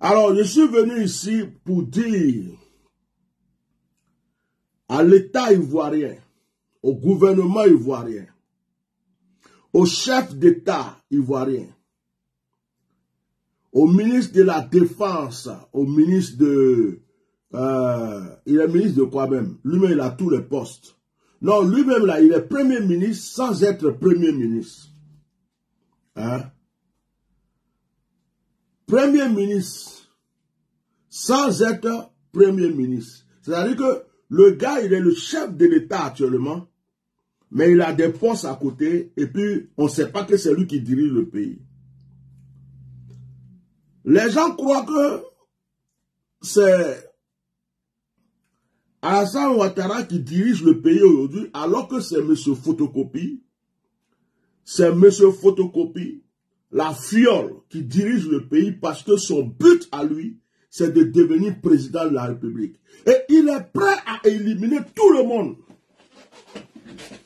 Alors, je suis venu ici pour dire à l'État ivoirien, au gouvernement ivoirien, au chef d'État ivoirien, au ministre de la Défense, au ministre de... il est ministre de quoi même? Lui-même, il a tous les postes. Non, lui-même, là, il est Premier ministre sans être Premier ministre. Hein? Premier ministre sans être Premier ministre. C'est-à-dire que le gars, il est le chef de l'État actuellement, mais il a des postes à côté, et puis on ne sait pas que c'est lui qui dirige le pays. Les gens croient que c'est Alassane Ouattara qui dirige le pays aujourd'hui, alors que c'est M. Photocopie. C'est M. Photocopie, la fiole, qui dirige le pays parce que son but à lui, c'est de devenir président de la République. Et il est prêt à éliminer tout le monde.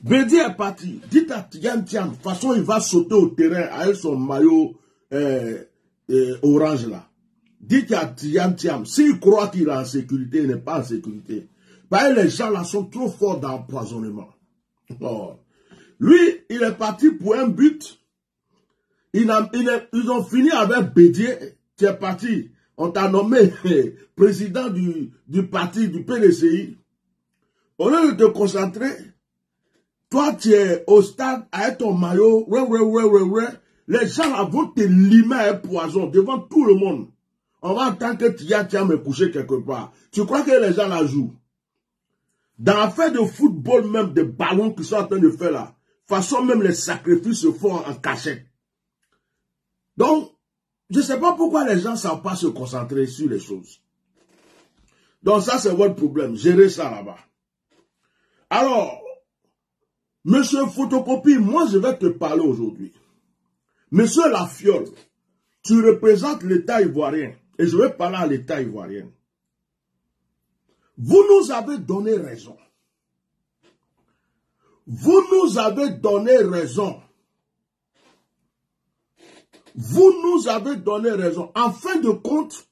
Bédi est parti. Dites à Tidiane Thiam, de toute façon, il va sauter au terrain avec son maillot orange là. Dites à Tidiane Thiam, s'il croit qu'il est en sécurité, il n'est pas en sécurité. Parce que les gens là sont trop forts dans l'empoisonnement. Oh. Lui, il est parti pour un but. Ils ont fini avec Bédier, qui est parti. On t'a nommé président du parti, du PDCI. Au lieu de te concentrer, toi, tu es au stade avec ton maillot, les gens là vont te limer un poison devant tout le monde. On va entendre que tu as me couché quelque part. Tu crois que les gens là jouent? Dans l'affaire de football même, des ballons qu'ils sont en train de faire là, façon même les sacrifices se font en cachette. Donc, je ne sais pas pourquoi les gens ne savent pas se concentrer sur les choses. Donc ça c'est votre problème, gérez ça là-bas. Alors, Monsieur Photocopie, moi je vais te parler aujourd'hui. Monsieur Lafiole, tu représentes l'État ivoirien, et je vais parler à l'État ivoirien. Vous nous avez donné raison. Vous nous avez donné raison. Vous nous avez donné raison. En fin de compte,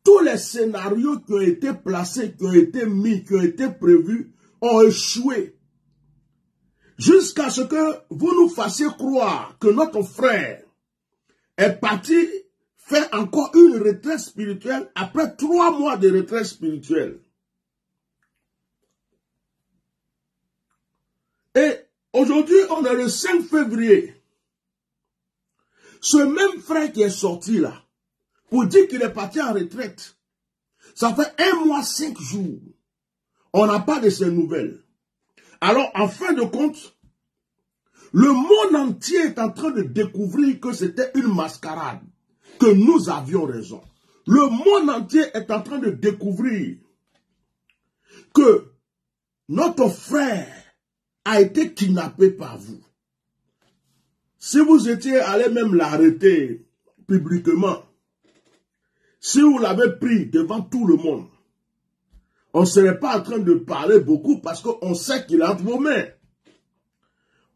tous les scénarios qui ont été placés, qui ont été mis, qui ont été prévus, ont échoué. Jusqu'à ce que vous nous fassiez croire que notre frère est parti faire encore une retraite spirituelle après 3 mois de retraite spirituelle. Et aujourd'hui, on est le 5 février. Ce même frère qui est sorti là, pour dire qu'il est parti en retraite, ça fait 1 mois 5 jours. On n'a pas de ces nouvelles. Alors, en fin de compte, le monde entier est en train de découvrir que c'était une mascarade, que nous avions raison. Le monde entier est en train de découvrir que notre frère a été kidnappé par vous. Si vous étiez allé même l'arrêter publiquement, si vous l'avez pris devant tout le monde, on ne serait pas en train de parler beaucoup parce qu'on sait qu'il est entre vos mains.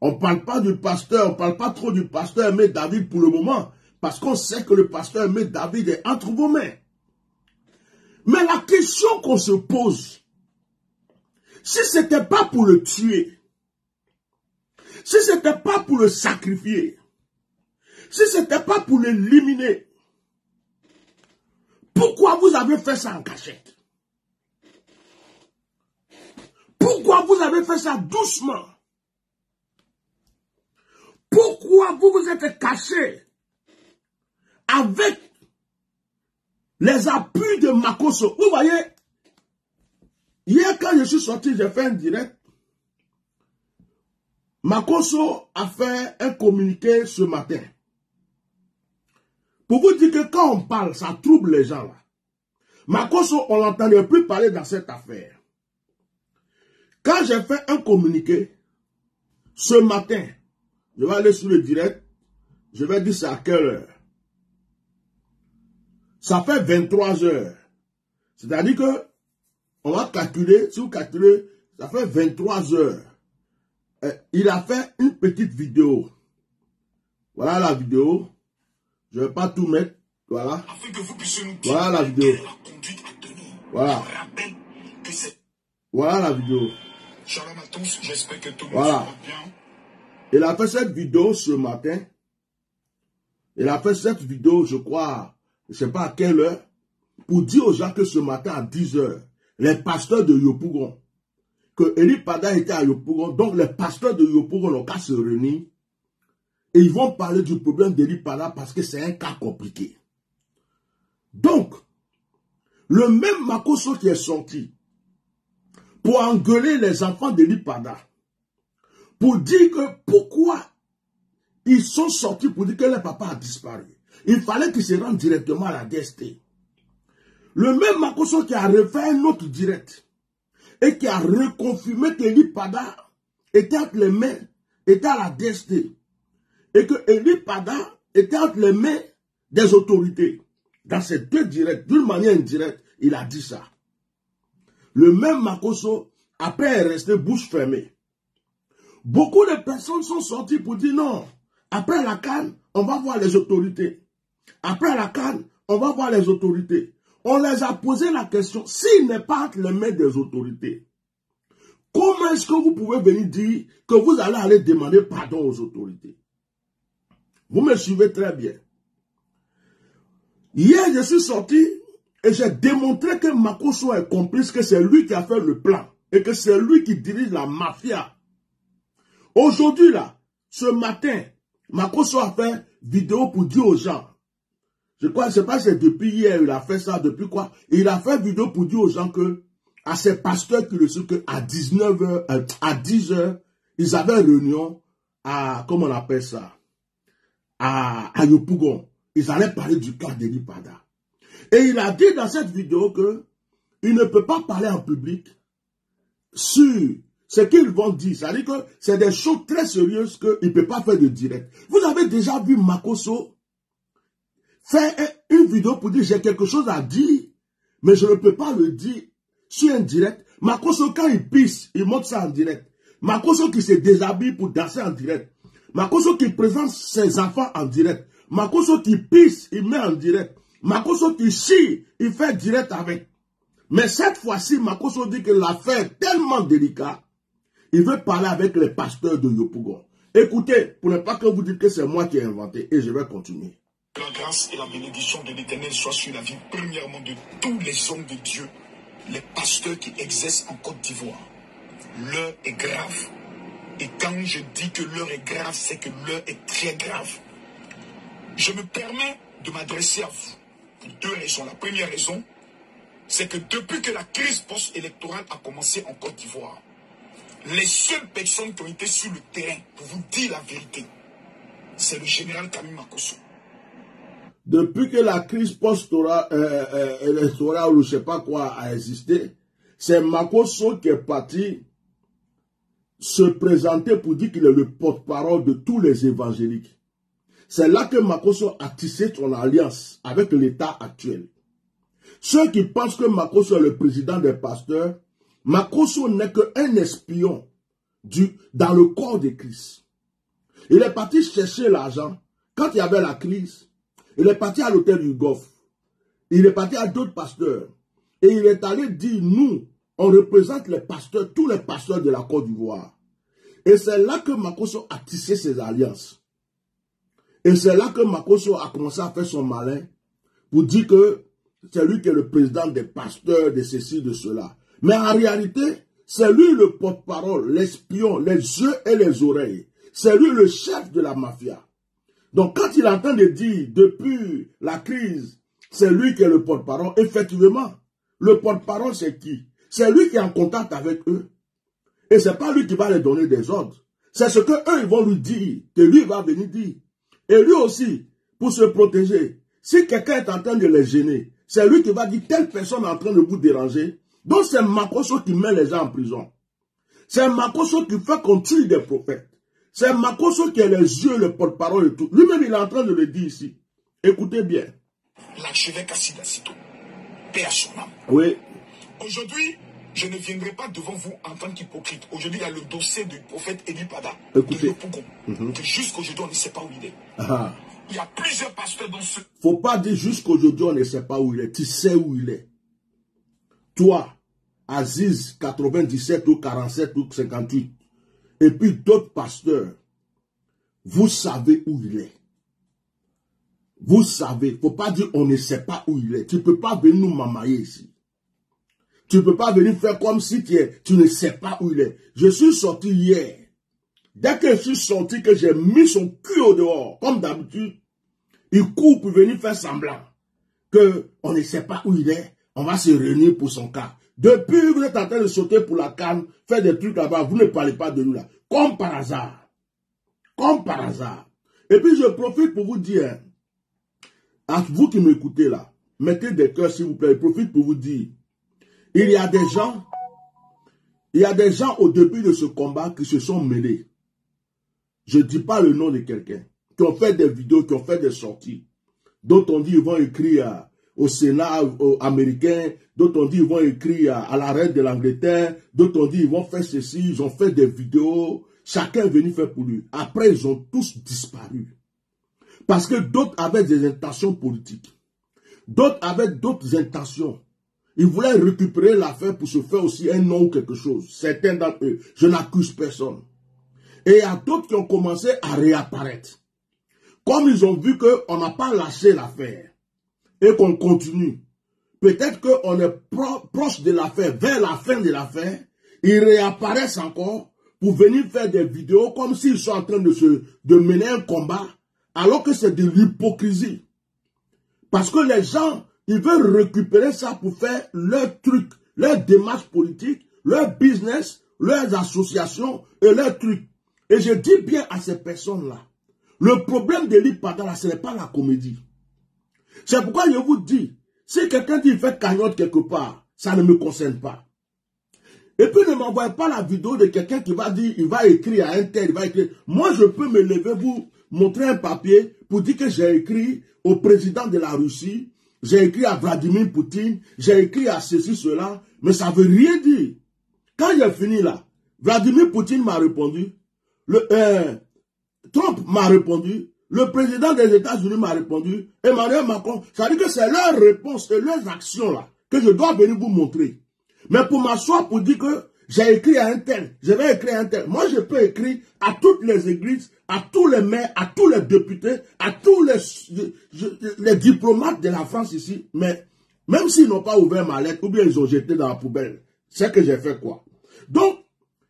On ne parle pas du pasteur, on ne parle pas trop du pasteur Aimé David pour le moment, parce qu'on sait que le pasteur Aimé David est entre vos mains. Mais la question qu'on se pose, si ce n'était pas pour le tuer, si ce n'était pas pour le sacrifier, si ce n'était pas pour l'éliminer, pourquoi vous avez fait ça en cachette? Pourquoi vous avez fait ça doucement? Pourquoi vous vous êtes caché avec les appuis de Makosso? Vous voyez, hier quand je suis sorti, j'ai fait un direct. Makosso a fait un communiqué ce matin. Pour vous dire que quand on parle, ça trouble les gens là. Makosso, on n'entendait plus parler dans cette affaire. Quand j'ai fait un communiqué, ce matin, je vais aller sur le direct, je vais dire c'est à quelle heure. Ça fait 23 heures. C'est-à-dire que, on va calculer, si vous calculez, ça fait 23 heures. Il a fait une petite vidéo. Voilà la vidéo. Je ne vais pas tout mettre. Voilà. Afin que vous puissiez nous dire Voilà la vidéo. la conduite à tenir. Voilà. Je rappelle que c'est... Voilà la vidéo. Shalom à tous, j'espère que tout le monde Voilà. va bien. Il a fait cette vidéo ce matin. Il a fait cette vidéo, je crois, je ne sais pas à quelle heure, pour dire aux gens que ce matin à 10 h, les pasteurs de Yopougon, que Eli Pada était à Yopougon, donc les pasteurs de Yopougon n'ont qu'à se réunir et ils vont parler du problème d'Eli Pada parce que c'est un cas compliqué. Donc, le même Makoso qui est sorti pour engueuler les enfants d'Eli Pada, pour dire que pourquoi ils sont sortis pour dire que le papa a disparu. Il fallait qu'ils se rendent directement à la DST. Le même Makoso qui a refait un autre direct et qui a reconfirmé que Eli Pada était entre les mains, était à la DST. Et que Eli Pada était entre les mains des autorités. Dans ces deux directs, d'une manière indirecte, il a dit ça. Le même Makoso, après, est resté bouche fermée. Beaucoup de personnes sont sorties pour dire non. Après la CAN, on va voir les autorités. Après la CAN, on va voir les autorités. On les a posé la question, s'il n'est pas entre les mains des autorités, comment est-ce que vous pouvez venir dire que vous allez aller demander pardon aux autorités? Vous me suivez très bien. Hier, je suis sorti et j'ai démontré que Makoso est complice, que c'est lui qui a fait le plan et que c'est lui qui dirige la mafia. Aujourd'hui, là, ce matin, Makoso a fait vidéo pour dire aux gens, je crois, je ne sais pas si c'est depuis hier, il a fait ça, depuis quoi, il a fait vidéo pour dire aux gens que, à ces pasteurs qui le savent, qu'à 19 h, à 10 h, ils avaient réunion à, comment on appelle ça, à Yopougon. Ils allaient parler du cas d'Eli Pada. Et il a dit dans cette vidéo que il ne peut pas parler en public sur ce qu'ils vont dire. C'est-à-dire que c'est des choses très sérieuses qu'il ne peut pas faire de direct. Vous avez déjà vu Makoso faire une vidéo pour dire j'ai quelque chose à dire, mais je ne peux pas le dire sur un direct. Makoso, quand il pisse, il montre ça en direct. Makoso qui se déshabille pour danser en direct. Makoso qui présente ses enfants en direct. Makoso qui pisse, il met en direct. Makoso qui chie, il fait direct avec. Mais cette fois-ci, Makoso dit que l'affaire est tellement délicate, il veut parler avec les pasteurs de Yopougon. Écoutez, pour ne pas que vous dites que c'est moi qui ai inventé, et je vais continuer. Que la grâce et la bénédiction de l'Éternel soient sur la vie, premièrement, de tous les hommes de Dieu, les pasteurs qui exercent en Côte d'Ivoire. L'heure est grave. Et quand je dis que l'heure est grave, c'est que l'heure est très grave. Je me permets de m'adresser à vous pour deux raisons. La première raison, c'est que depuis que la crise post-électorale a commencé en Côte d'Ivoire, les seules personnes qui ont été sur le terrain pour vous dire la vérité, c'est le général Camille Makoso. Depuis que la crise post-électorale ou je ne sais pas quoi a existé, c'est Makoso qui est parti se présenter pour dire qu'il est le porte-parole de tous les évangéliques. C'est là que Makoso a tissé son alliance avec l'État actuel. Ceux qui pensent que Makoso est le président des pasteurs, Makoso n'est qu'un espion dans le corps de Christ. Il est parti chercher l'argent. Quand il y avait la crise, il est parti à l'hôtel du Golfe. Il est parti à d'autres pasteurs. Et il est allé dire, nous, on représente les pasteurs, tous les pasteurs de la Côte d'Ivoire. Et c'est là que Makoso a tissé ses alliances. Et c'est là que Makoso a commencé à faire son malin pour dire que c'est lui qui est le président des pasteurs, de ceci, de cela. Mais en réalité, c'est lui le porte-parole, l'espion, les yeux et les oreilles. C'est lui le chef de la mafia. Donc quand il entend de dire, depuis la crise, c'est lui qui est le porte-parole, effectivement, le porte-parole c'est qui? C'est lui qui est en contact avec eux. Et ce n'est pas lui qui va les donner des ordres. C'est ce qu'eux ils vont lui dire, que lui va venir dire. Et lui aussi, pour se protéger, si quelqu'un est en train de les gêner, c'est lui qui va dire telle personne est en train de vous déranger. Donc c'est Makoso qui met les gens en prison. C'est Makoso qui fait qu'on tue des prophètes. C'est Makoso qui a les yeux, le porte-parole et tout. Lui-même, il est en train de le dire ici. Écoutez bien. L'archevêque Assida Sito, paix à son âme. Oui. Aujourd'hui, je ne viendrai pas devant vous en tant qu'hypocrite. Aujourd'hui, il y a le dossier du prophète Eli Pada. Écoutez. De Yopougon. Que jusqu'aujourd'hui, on ne sait pas où il est. Il y a plusieurs pasteurs dans ce... Faut pas dire jusqu'aujourd'hui on ne sait pas où il est. Tu sais où il est. Toi, Aziz 97 ou 47 ou 58, et puis d'autres pasteurs, vous savez où il est. Vous savez, faut pas dire on ne sait pas où il est. Tu peux pas venir nous mamailler ici. Tu peux pas venir faire comme si tu ne sais pas où il est. Je suis sorti hier. Dès que je suis sorti, que j'ai mis son cul au dehors, comme d'habitude, il court pour venir faire semblant qu'on ne sait pas où il est. On va se réunir pour son cas. Depuis, vous êtes en train de sauter pour la canne, faire des trucs là-bas, vous ne parlez pas de nous là. Comme par hasard. Comme par hasard. Et puis je profite pour vous dire, à vous qui m'écoutez là, mettez des cœurs s'il vous plaît, je profite pour vous dire, il y a des gens au début de ce combat qui se sont mêlés. Je ne dis pas le nom de quelqu'un, qui ont fait des vidéos, qui ont fait des sorties. D'autres ont dit qu'ils vont écrire au Sénat américain, d'autres ont dit qu'ils vont écrire à la reine de l'Angleterre, d'autres ont dit qu'ils vont faire ceci, ils ont fait des vidéos, chacun est venu faire pour lui. Après, ils ont tous disparu. Parce que d'autres avaient des intentions politiques. D'autres avaient d'autres intentions. Ils voulaient récupérer l'affaire pour se faire aussi un nom ou quelque chose. Certains d'entre eux, je n'accuse personne. Et il y a d'autres qui ont commencé à réapparaître. Comme ils ont vu qu'on n'a pas lâché l'affaire et qu'on continue, peut-être qu'on est proche de l'affaire, vers la fin de l'affaire, ils réapparaissent encore pour venir faire des vidéos comme s'ils sont en train de mener un combat, alors que c'est de l'hypocrisie. Parce que les gens, ils veulent récupérer ça pour faire leur truc, leur démarche politique, leur business, leurs associations et leurs trucs. Et je dis bien à ces personnes-là, le problème de l'Ipadala, ce n'est pas la comédie. C'est pourquoi je vous dis, si quelqu'un dit qu'il fait cagnotte quelque part, ça ne me concerne pas. Et puis ne m'envoyez pas la vidéo de quelqu'un qui va dire, il va écrire à un tel, il va écrire. Moi, je peux me lever, vous montrer un papier pour dire que j'ai écrit au président de la Russie, j'ai écrit à Vladimir Poutine, j'ai écrit à ceci, cela, mais ça ne veut rien dire. Quand j'ai fini là, Vladimir Poutine m'a répondu, Trump m'a répondu, le président des États-Unis m'a répondu, Emmanuel Macron, ça veut dire que c'est leurs réponses et leurs actions là que je dois venir vous montrer. Mais pour m'asseoir pour dire que j'ai écrit à un tel, je vais écrire à un tel. Moi, je peux écrire à toutes les églises, à tous les maires, à tous les députés, à tous les diplomates de la France ici. Mais même s'ils n'ont pas ouvert ma lettre, ou bien ils ont jeté dans la poubelle, c'est que j'ai fait quoi? Donc,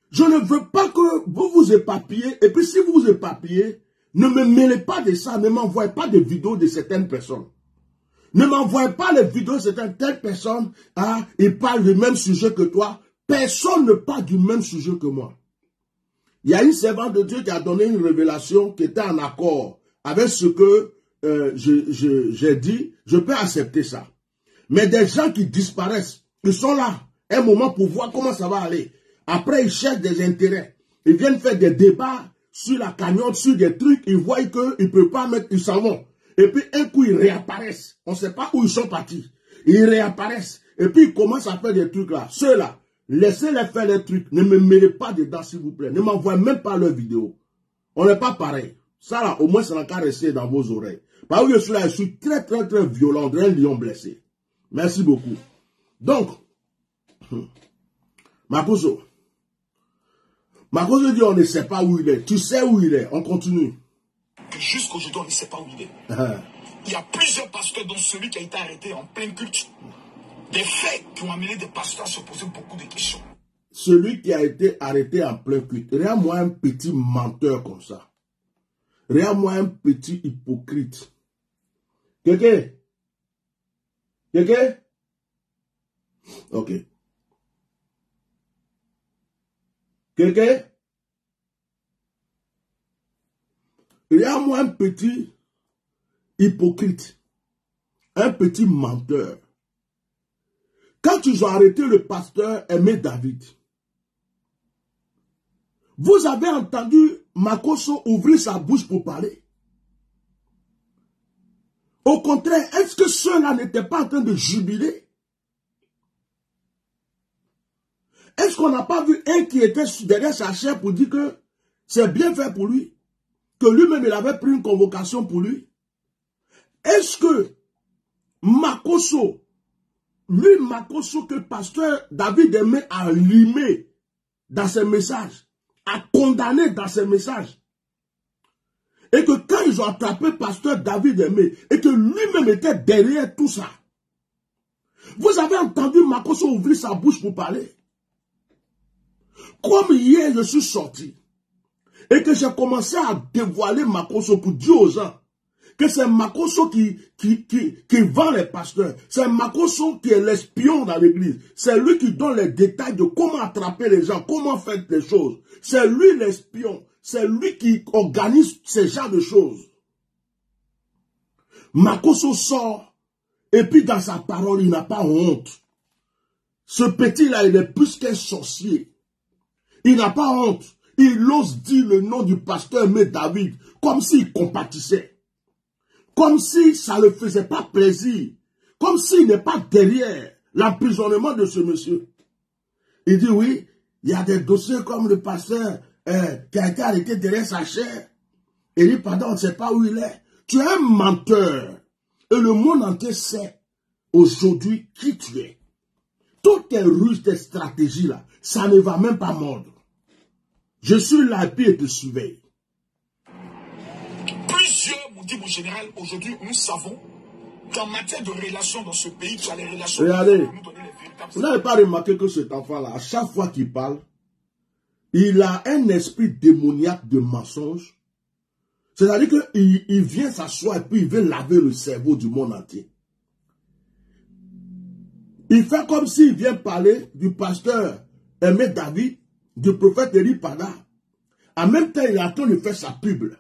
je ne veux pas que vous vous éparpillez. Et puis si vous vous éparpillez, ne me mêlez pas de ça. Ne m'envoyez pas des vidéos de certaines personnes. Ne m'envoyez pas les vidéos de certaines telles personnes. Ah, ils parlent du même sujet que toi. Personne ne parle du même sujet que moi. Il y a une servante de Dieu qui a donné une révélation qui était en accord avec ce que j'ai dit. Je peux accepter ça. Mais des gens qui disparaissent, ils sont là un moment pour voir comment ça va aller. Après, ils cherchent des intérêts. Ils viennent faire des débats sur la cagnotte, sur des trucs. Ils voient qu'ils ne peuvent pas mettre, ils s'en vont. Et puis, un coup, ils réapparaissent. On ne sait pas où ils sont partis. Ils réapparaissent. Et puis, ils commencent à faire des trucs là. Ceux-là, laissez-les faire les trucs. Ne me mêlez pas dedans, s'il vous plaît. Ne m'envoyez même pas leurs vidéos. On n'est pas pareil. Ça là, au moins, ça n'a qu'à rester dans vos oreilles. Parce que je suis là, je suis très, très, très violent. Un lion blessé. Merci beaucoup. Donc, Makoso dit on ne sait pas où il est. Tu sais où il est. On continue. Jusqu'aujourd'hui, on ne sait pas où il est. Il y a plusieurs pasteurs, dont celui qui a été arrêté en plein culte. Des faits qui ont amené des pasteurs à se poser beaucoup de questions. Celui qui a été arrêté en plein culte. Regarde-moi un petit menteur comme ça. Regarde-moi un petit hypocrite. Quelqu'un? Quelqu'un? Ok. Quelqu'un? Regarde-moi un petit hypocrite. Un petit menteur. Quand ils ont arrêté le pasteur Aimé David, vous avez entendu Makoso ouvrir sa bouche pour parler. Au contraire, est-ce que ceux-là n'étaient pas en train de jubiler? Est-ce qu'on n'a pas vu un qui était derrière sa chair pour dire que c'est bien fait pour lui? Que lui-même, il avait pris une convocation pour lui? Est-ce que Makosso, lui Makosso que le pasteur David Aimé a limé dans ses messages, a condamné dans ses messages, et que quand ils ont attrapé pasteur David Aimé, et que lui-même était derrière tout ça, vous avez entendu Makosso ouvrir sa bouche pour parler. Comme hier, je suis sorti, et que j'ai commencé à dévoiler Makosso pour dire aux gens que c'est Makosso qui vend les pasteurs. C'est Makosso qui est l'espion dans l'église. C'est lui qui donne les détails de comment attraper les gens, comment faire les choses. C'est lui l'espion. C'est lui qui organise ces genres de choses. Makosso sort, et puis dans sa parole, il n'a pas honte. Ce petit-là, il est plus qu'un sorcier. Il n'a pas honte. Il ose dire le nom du pasteur Aimé David, comme s'il compatissait. Comme si ça ne le faisait pas plaisir. Comme s'il n'est pas derrière l'emprisonnement de ce monsieur. Il dit oui, il y a des dossiers comme le pasteur qui a été arrêté derrière sa chair. Il dit pardon, on ne sait pas où il est. Tu es un menteur. Et le monde entier sait aujourd'hui qui tu es. Toutes tes ruses, tes stratégies là, ça ne va même pas mordre. Je suis là et puis je te surveille. Plusieurs m'ont dit, mon général, aujourd'hui, nous savons qu'en matière de relations dans ce pays, tu as les relations. Regardez, vous n'avez pas remarqué que cet enfant-là, à chaque fois qu'il parle, il a un esprit démoniaque de mensonge. C'est-à-dire qu'il vient s'asseoir et puis il veut laver le cerveau du monde entier. Il fait comme s'il vient parler du pasteur Aimé David, du prophète Élie Pada. En même temps, il est en train de faire sa pub.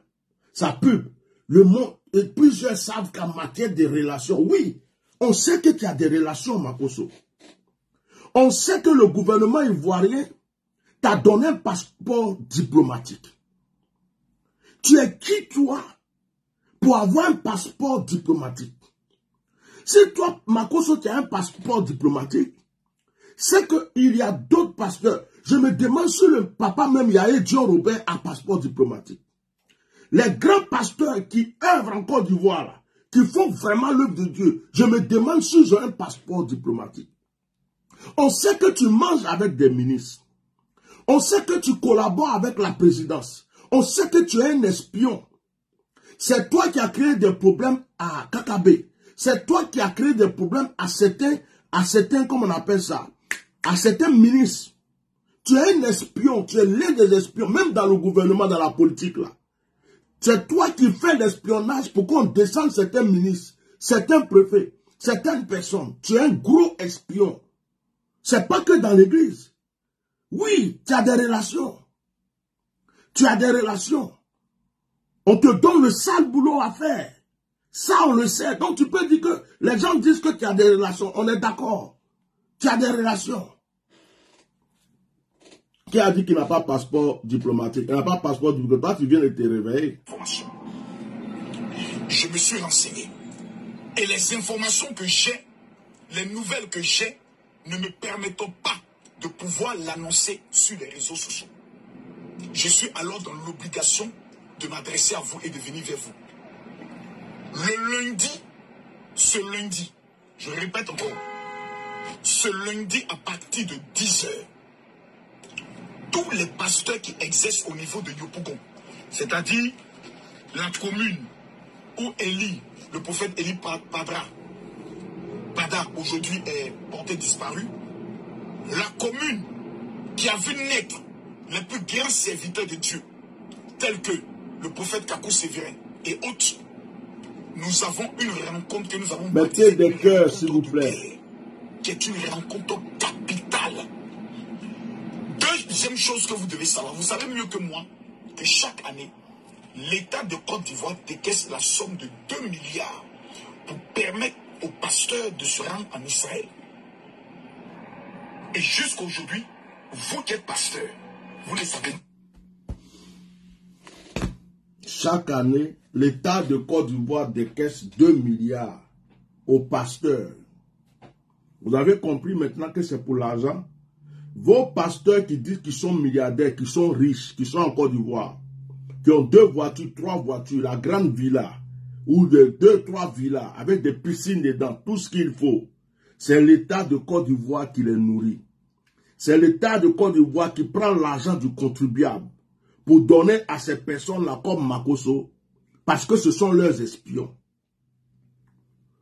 Sa pub. Le monde, et plusieurs savent qu'en matière de relations, oui, on sait que tu as des relations, Makosso. On sait que le gouvernement ivoirien t'a donné un passeport diplomatique. Tu es qui, toi, pour avoir un passeport diplomatique? Si toi, Makosso, tu as un passeport diplomatique, c'est qu'il y a d'autres pasteurs. Je me demande si le papa même Yahé Dion Robert a un passeport diplomatique. Les grands pasteurs qui œuvrent en Côte d'Ivoire, qui font vraiment l'œuvre de Dieu, je me demande s'ils ont un passeport diplomatique. On sait que tu manges avec des ministres. On sait que tu collabores avec la présidence. On sait que tu es un espion. C'est toi qui as créé des problèmes à Kakabé. C'est toi qui as créé des problèmes à certains, comment on appelle ça, à certains ministres. Tu es un espion, tu es l'un des espions, même dans le gouvernement, dans la politique là. C'est toi qui fais l'espionnage pour qu'on descende certains ministres, certains préfets, certaines personnes. Tu es un gros espion. C'est pas que dans l'église. Oui, tu as des relations. Tu as des relations. On te donne le sale boulot à faire. Ça, on le sait. Donc, tu peux dire que les gens disent que tu as des relations. On est d'accord. Tu as des relations. Qui a dit qu'il n'a pas de passeport diplomatique? Il n'a pas de passeport diplomatique. Toi, tu viens de te réveiller. Je me suis renseigné. Et les informations que j'ai, les nouvelles que j'ai, ne me permettent pas de pouvoir l'annoncer sur les réseaux sociaux. Je suis alors dans l'obligation de m'adresser à vous et de venir vers vous. Le lundi, ce lundi, je répète encore, ce lundi à partir de 10 h, tous les pasteurs qui exercent au niveau de Yopougon, c'est-à-dire la commune où Élie, le prophète Élie Pada aujourd'hui est porté disparu, la commune qui a vu naître les plus grands serviteurs de Dieu, tels que le prophète Kakou Sévérin et autres, nous avons une rencontre que nous avons mettez des cœurs, s'il vous plaît, qui est une rencontre capitale. Deuxième chose que vous devez savoir, vous savez mieux que moi que chaque année, l'État de Côte d'Ivoire décaisse la somme de 2 milliards pour permettre aux pasteurs de se rendre en Israël. Et jusqu'à aujourd'hui, vous qui êtes pasteur, vous le savez. Chaque année, l'État de Côte d'Ivoire décaisse 2 milliards aux pasteurs. Vous avez compris maintenant que c'est pour l'argent? Vos pasteurs qui disent qu'ils sont milliardaires, qui sont riches, qui sont en Côte d'Ivoire, qui ont 2 voitures, 3 voitures, la grande villa, ou de 2-3 villas avec des piscines dedans, tout ce qu'il faut. C'est l'État de Côte d'Ivoire qui les nourrit. C'est l'État de Côte d'Ivoire qui prend l'argent du contribuable pour donner à ces personnes-là comme Makosso, parce que ce sont leurs espions.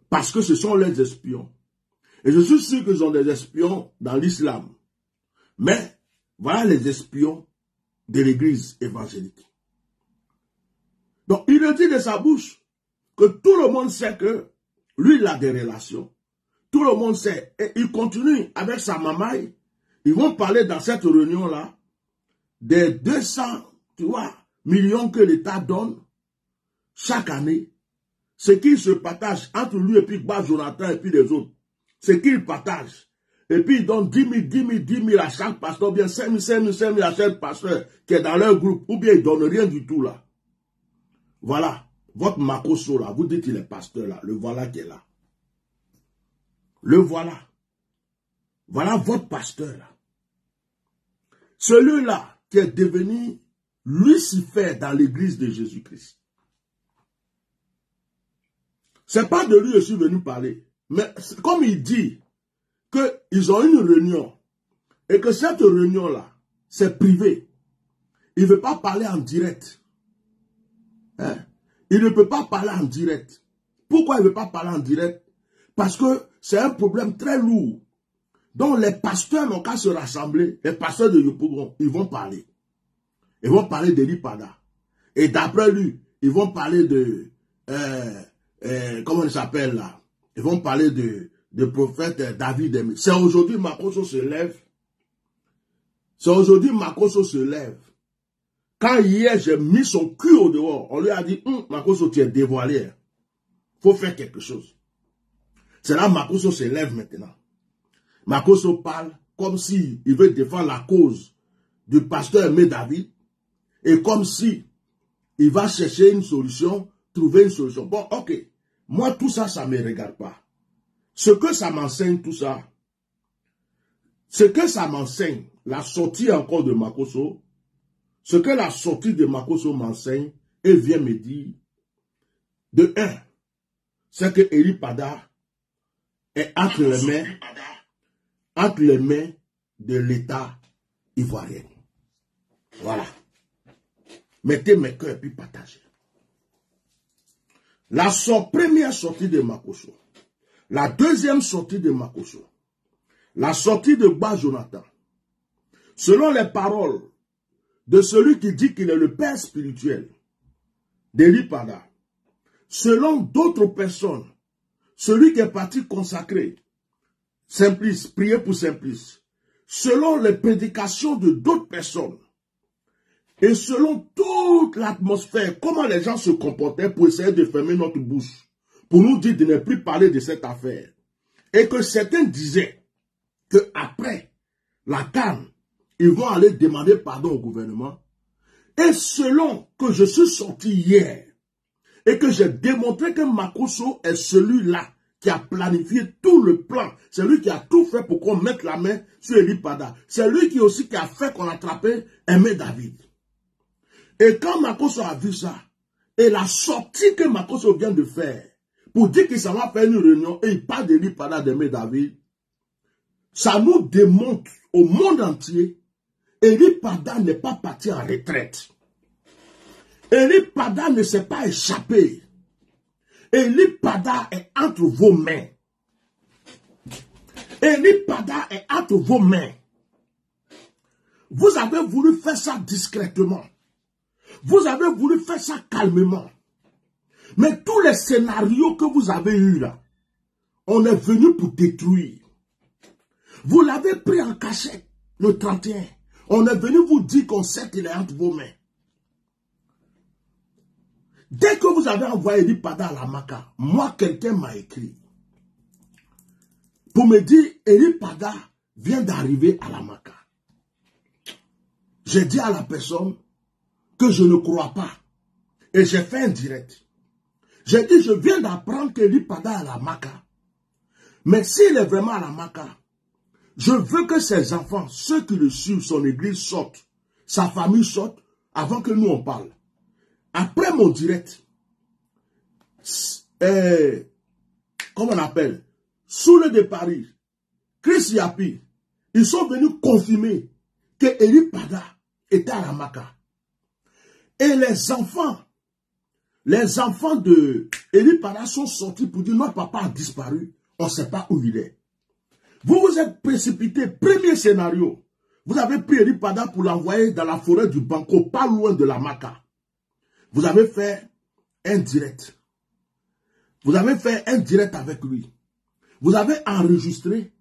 Parce que ce sont leurs espions. Et je suis sûr qu'ils ont des espions dans l'islam. Mais voilà les espions de l'église évangélique. Donc il le dit de sa bouche que tout le monde sait que lui il a des relations. Tout le monde sait. Et il continue avec sa mamaille. Ils vont parler dans cette réunion-là des 200, tu vois, millions que l'État donne chaque année. Ce qu'il se partage entre lui et puis Bas Jonathan et puis les autres. Ce qu'il partage. Et puis ils donnent 10 000 à chaque pasteur, bien 5 000 à chaque pasteur qui est dans leur groupe. Ou bien ils ne donnent rien du tout là. Voilà. Votre Makosso là, vous dites qu'il est pasteur là. Le voilà qui est là. Le voilà. Voilà votre pasteur là. Celui-là qui est devenu Lucifer dans l'église de Jésus-Christ. C'est pas de lui que je suis venu parler. Mais comme il dit qu'ils ont une réunion et que cette réunion-là, c'est privé. Il ne veut pas parler en direct. Hein? Il ne peut pas parler en direct. Pourquoi il ne veut pas parler en direct? Parce que c'est un problème très lourd. Donc les pasteurs n'ont qu'à se rassembler. Les pasteurs de Yopougon, ils vont parler. Ils vont parler de l'Ipada. Et d'après lui, ils vont parler de... comment il s'appelle là? Ils vont parler de prophète David. C'est aujourd'hui Makosso se lève. C'est aujourd'hui Makosso se lève. Quand hier j'ai mis son cul au dehors, on lui a dit, Makosso, tu es dévoilé. Il faut faire quelque chose. C'est là Makosso se lève maintenant. Makosso parle comme s'il veut défendre la cause du pasteur Aimé David. Et comme si il va chercher une solution, trouver une solution. Bon, ok. Moi, tout ça, ça ne me regarde pas. Ce que ça m'enseigne, tout ça, ce que ça m'enseigne, la sortie encore de Makosso, ce que la sortie de Makosso m'enseigne, et vient me dire, de un, c'est que Eli Pada est entre les mains de l'État ivoirien. Voilà. Mettez mes cœurs et puis partagez. La première sortie de Makosso, la deuxième sortie de Makosso, la sortie de Bas Jonathan, selon les paroles de celui qui dit qu'il est le père spirituel d'Eli Pada, selon d'autres personnes, celui qui est parti consacrer, Simplice, prier pour Simplice, selon les prédications de d'autres personnes, et selon toute l'atmosphère, comment les gens se comportaient pour essayer de fermer notre bouche, pour nous dire de ne plus parler de cette affaire. Et que certains disaient qu'après la CAN, ils vont aller demander pardon au gouvernement. Et selon que je suis sorti hier, et que j'ai démontré que Makosso est celui-là qui a planifié tout le plan, c'est lui qui a tout fait pour qu'on mette la main sur Eli Pada. C'est lui qui aussi qui a fait qu'on attrapait Aimé David. Et quand Makosso a vu ça, et la sortie que Makosso vient de faire, pour dire qu'il s'en va faire une réunion, et il parle d'Eli Pada, d'Aimé David, ça nous démontre au monde entier, Eli Pada n'est pas parti en retraite. Eli Pada ne s'est pas échappé. Eli Pada est entre vos mains. Eli Pada est entre vos mains. Vous avez voulu faire ça discrètement. Vous avez voulu faire ça calmement. Mais tous les scénarios que vous avez eus là, on est venu pour détruire. Vous l'avez pris en cachette le 31. On est venu vous dire qu'on sait qu'il est entre vos mains. Dès que vous avez envoyé Eli Pada à la Maka, moi quelqu'un m'a écrit pour me dire Eli Pada vient d'arriver à la Maka. J'ai dit à la personne que je ne crois pas. Et j'ai fait un direct. J'ai dit, je viens d'apprendre que Eli Pada est à la Maka. Mais s'il est vraiment à la Maka, je veux que ses enfants, ceux qui le suivent, son église sortent, sa famille sorte, avant que nous on parle. Après mon direct, comment on appelle, Soule de Paris, Chris Yapi, ils sont venus confirmer que Eli Pada était à la Maka. Et les enfants de Eli Pada sont sortis pour dire notre papa a disparu, on ne sait pas où il est. Vous vous êtes précipité, premier scénario. Vous avez pris Eli Pada pour l'envoyer dans la forêt du Banco, pas loin de la Maka. Vous avez fait un direct. Vous avez fait un direct avec lui. Vous avez enregistré.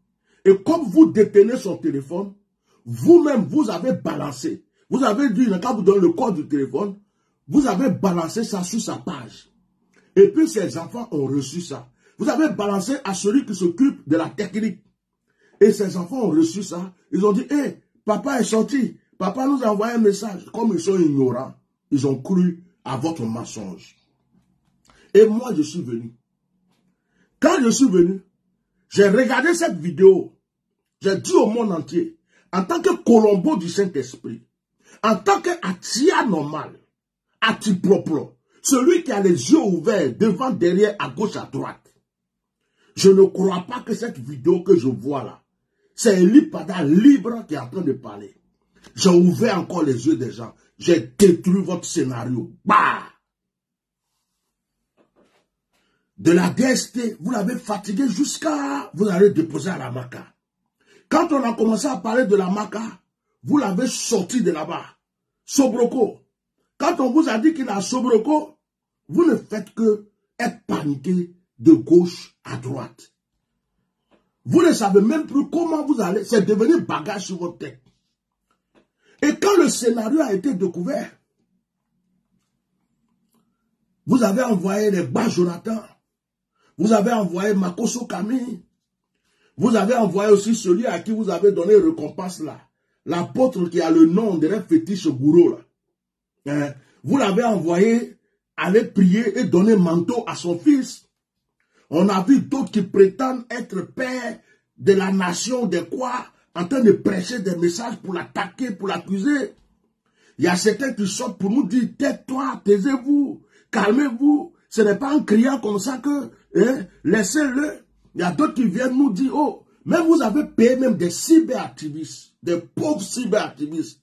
Et comme vous détenez son téléphone, vous-même, vous avez balancé. Vous avez dit, quand vous donnez le code du téléphone, vous avez balancé ça sur sa page. Et puis ses enfants ont reçu ça. Vous avez balancé à celui qui s'occupe de la technique. Et ses enfants ont reçu ça. Ils ont dit, hé, papa est sorti. Papa nous a envoyé un message. Comme ils sont ignorants, ils ont cru à votre mensonge. Et moi, je suis venu. Quand je suis venu, j'ai regardé cette vidéo. J'ai dit au monde entier, en tant que Colombo du Saint-Esprit, en tant qu'Atia normal, Ati propre, celui qui a les yeux ouverts devant, derrière, à gauche, à droite, je ne crois pas que cette vidéo que je vois là, c'est Eli Pada libre qui est en train de parler. J'ai ouvert encore les yeux des gens. J'ai détruit votre scénario. Bah! De la DST, vous l'avez fatigué jusqu'à... Vous allez déposer à la Maka. Quand on a commencé à parler de la Maka, vous l'avez sorti de là-bas. Sobroko. Quand on vous a dit qu'il a Sobroko, vous ne faites que être paniqué de gauche à droite. Vous ne savez même plus comment vous allez... C'est devenu bagage sur votre tête. Et quand le scénario a été découvert, vous avez envoyé les bas Jonathan, vous avez envoyé Makoso Kami, vous avez envoyé aussi celui à qui vous avez donné récompense là, l'apôtre qui a le nom de rêve fétiche Gourou là. Vous l'avez envoyé aller prier et donner manteau à son fils. On a vu d'autres qui prétendent être pères de la nation de quoi, en train de prêcher des messages pour l'attaquer, pour l'accuser. Il y a certains qui sortent pour nous dire, tais-toi, taisez-vous, calmez-vous. Ce n'est pas en criant comme ça que, laissez-le. Il y a d'autres qui viennent nous dire, oh, même vous avez payé même des cyberactivistes, des pauvres cyberactivistes,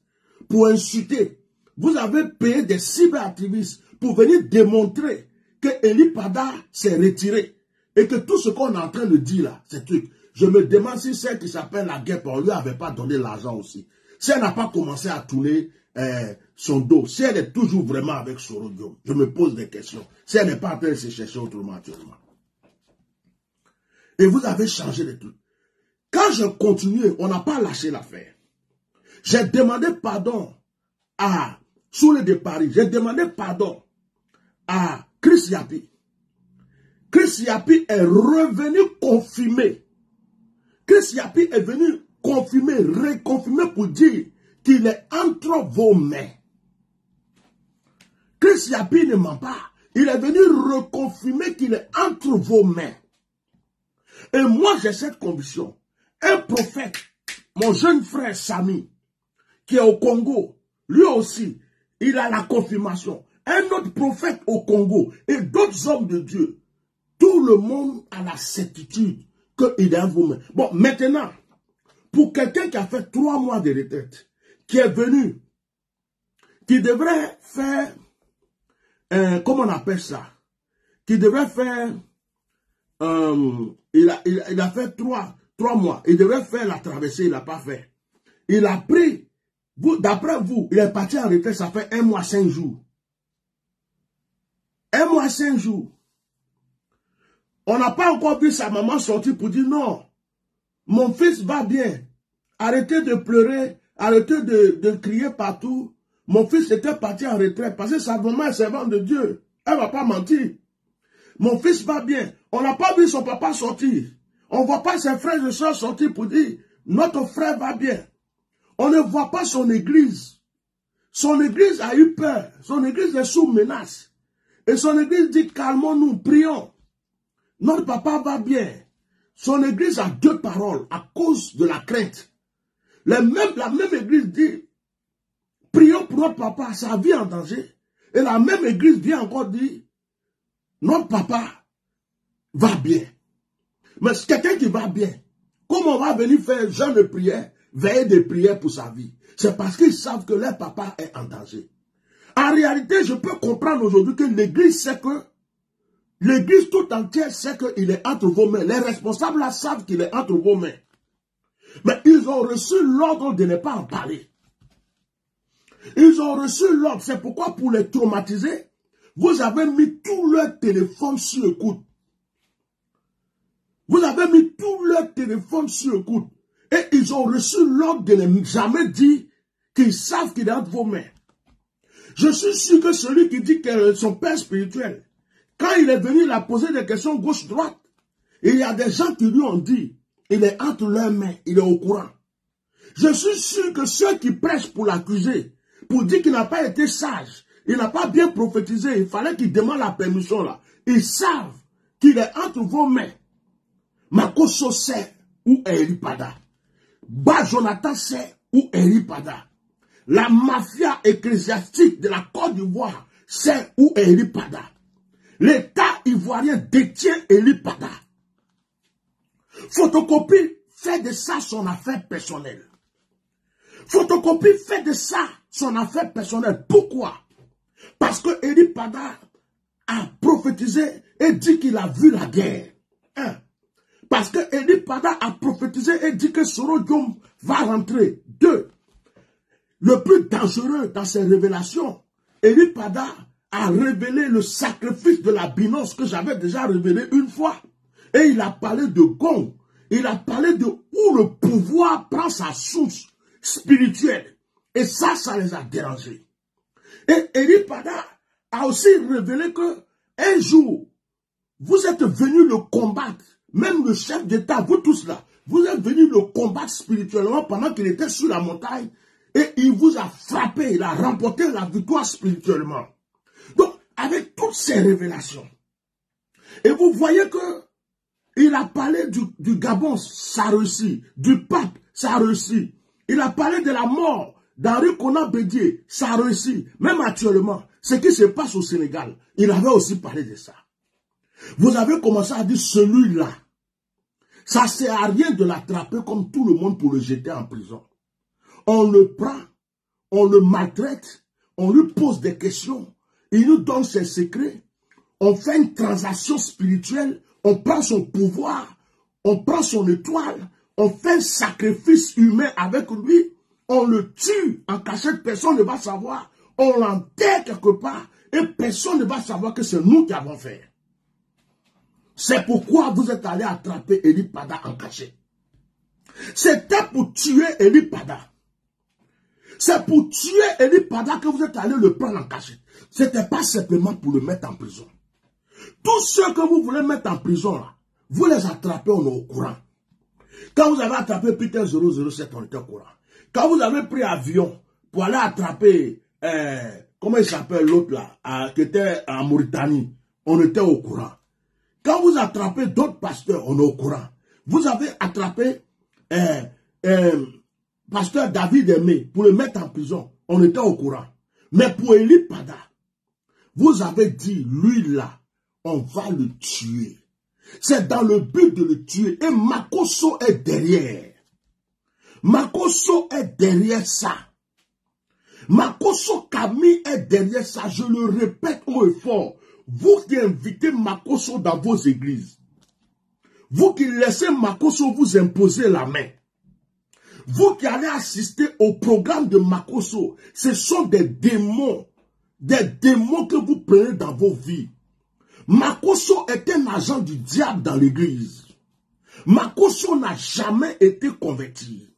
pour insulter. Vous avez payé des cyberactivistes pour venir démontrer que Eli Pada s'est retiré. Et que tout ce qu'on est en train de dire là, c'est truc. Je me demande si celle qui s'appelle la guerre, on lui avait pas donné l'argent aussi. Si elle n'a pas commencé à tourner son dos, si elle est toujours vraiment avec Sorodium, je me pose des questions. Si elle n'est pas en train de se chercher autrement actuellement. Et vous avez changé les trucs. Quand je continuais, on n'a pas lâché l'affaire. J'ai demandé pardon à Soule de Paris. J'ai demandé pardon à Chris Yapi. Chris Yapi est revenu confirmer. Chris Yapi est venu confirmer, reconfirmer pour dire qu'il est entre vos mains. Chris Yapi ne ment pas. Il est venu reconfirmer qu'il est entre vos mains. Et moi, j'ai cette conviction. Un prophète, mon jeune frère Sami, qui est au Congo, lui aussi, il a la confirmation. Un autre prophète au Congo et d'autres hommes de Dieu, tout le monde a la certitude qu'il est à vous-même. Bon, maintenant, pour quelqu'un qui a fait 3 mois de retraite, qui est venu, qui devrait faire, comment on appelle ça, qui devrait faire, il a fait 3 mois, il devrait faire la traversée, il n'a pas fait. Il a pris, d'après vous, il est parti en retraite, ça fait 1 mois 5 jours. 1 mois 5 jours. On n'a pas encore vu sa maman sortir pour dire non, mon fils va bien. Arrêtez de pleurer, arrêtez de crier partout. Mon fils était parti en retraite parce que sa maman est servante de Dieu. Elle ne va pas mentir. Mon fils va bien. On n'a pas vu son papa sortir. On ne voit pas ses frères et soeurs sortir pour dire notre frère va bien. On ne voit pas son église. Son église a eu peur. Son église est sous menace. Et son église dit calmons-nous, prions. Notre papa va bien. Son église a 2 paroles à cause de la crainte. La même église dit, prions pour notre papa, sa vie en danger. Et la même église vient encore dire, notre papa va bien. Mais c'est quelqu'un qui va bien. Comment on va venir faire jeûne de prière, veiller de prière pour sa vie? C'est parce qu'ils savent que leur papa est en danger. En réalité, je peux comprendre aujourd'hui que l'église sait que, l'église tout entière sait qu'il est entre vos mains. Les responsables là savent qu'il est entre vos mains. Mais ils ont reçu l'ordre de ne pas en parler. Ils ont reçu l'ordre. C'est pourquoi pour les traumatiser, vous avez mis tout leur téléphone sur écoute. Vous avez mis tout leur téléphone sur écoute. Et ils ont reçu l'ordre de ne jamais dire qu'ils savent qu'il est entre vos mains. Je suis sûr que celui qui dit que son père spirituel, quand il est venu, il a posé des questions gauche-droite. Et il y a des gens qui lui ont dit, il est entre leurs mains, il est au courant. Je suis sûr que ceux qui prêchent pour l'accuser, pour dire qu'il n'a pas été sage, il n'a pas bien prophétisé, il fallait qu'il demande la permission là. Ils savent qu'il est entre vos mains. Makoso sait où est Elipada. Ba Jonathan sait où est Elipada. La mafia ecclésiastique de la Côte d'Ivoire sait où est Elipada. L'État ivoirien détient Elipada. Photocopie fait de ça son affaire personnelle. Photocopie fait de ça son affaire personnelle. Pourquoi? Parce que Elipada a prophétisé et dit qu'il a vu la guerre. Parce que Elipada a prophétisé et dit que Soro Diom va rentrer. 2. Le plus dangereux dans ces révélations, Elipada a révélé le sacrifice de la binôme que j'avais déjà révélé une fois. Et il a parlé de Gong. Il a parlé de où le pouvoir prend sa source spirituelle. Et ça les a dérangés. Et Elipada a aussi révélé que un jour, vous êtes venus le combattre. Même le chef d'État, vous tous là, vous êtes venus le combattre spirituellement pendant qu'il était sur la montagne. Et il vous a frappé, il a remporté la victoire spirituellement. Donc, avec toutes ces révélations, et vous voyez que il a parlé du Gabon, ça a réussi. Du pape, ça a réussi. Il a parlé de la mort d'Henri Konan Bédié, ça a réussi. Même actuellement, ce qui se passe au Sénégal, il avait aussi parlé de ça. Vous avez commencé à dire celui-là, ça ne sert à rien de l'attraper comme tout le monde pour le jeter en prison. On le prend, on le maltraite, on lui pose des questions, il nous donne ses secrets, on fait une transaction spirituelle, on prend son pouvoir, on prend son étoile, on fait un sacrifice humain avec lui, on le tue en cachette, personne ne va savoir, on l'enterre quelque part et personne ne va savoir que c'est nous qui avons fait. C'est pourquoi vous êtes allé attraper Elipada en cachette. C'était pour tuer Elipada. C'est pour tuer Elipada que vous êtes allé le prendre en cachette. Ce n'était pas simplement pour le mettre en prison. Tous ceux que vous voulez mettre en prison, là, vous les attrapez, on est au courant. Quand vous avez attrapé Peter 007, on était au courant. Quand vous avez pris avion pour aller attraper, comment il s'appelle l'autre là, qui était en Mauritanie, on était au courant. Quand vous attrapez d'autres pasteurs, on est au courant. Vous avez attrapé pasteur David Aimé pour le mettre en prison, on était au courant. Mais pour Elipada, vous avez dit, lui là, on va le tuer. C'est dans le but de le tuer. Et Makoso est derrière. Makoso est derrière ça. Makoso Kami est derrière ça. Je le répète haut et fort. Vous qui invitez Makoso dans vos églises, vous qui laissez Makoso vous imposer la main, vous qui allez assister au programme de Makoso, ce sont des démons que vous prenez dans vos vies. Makoso est un agent du diable dans l'église. Makoso n'a jamais été converti.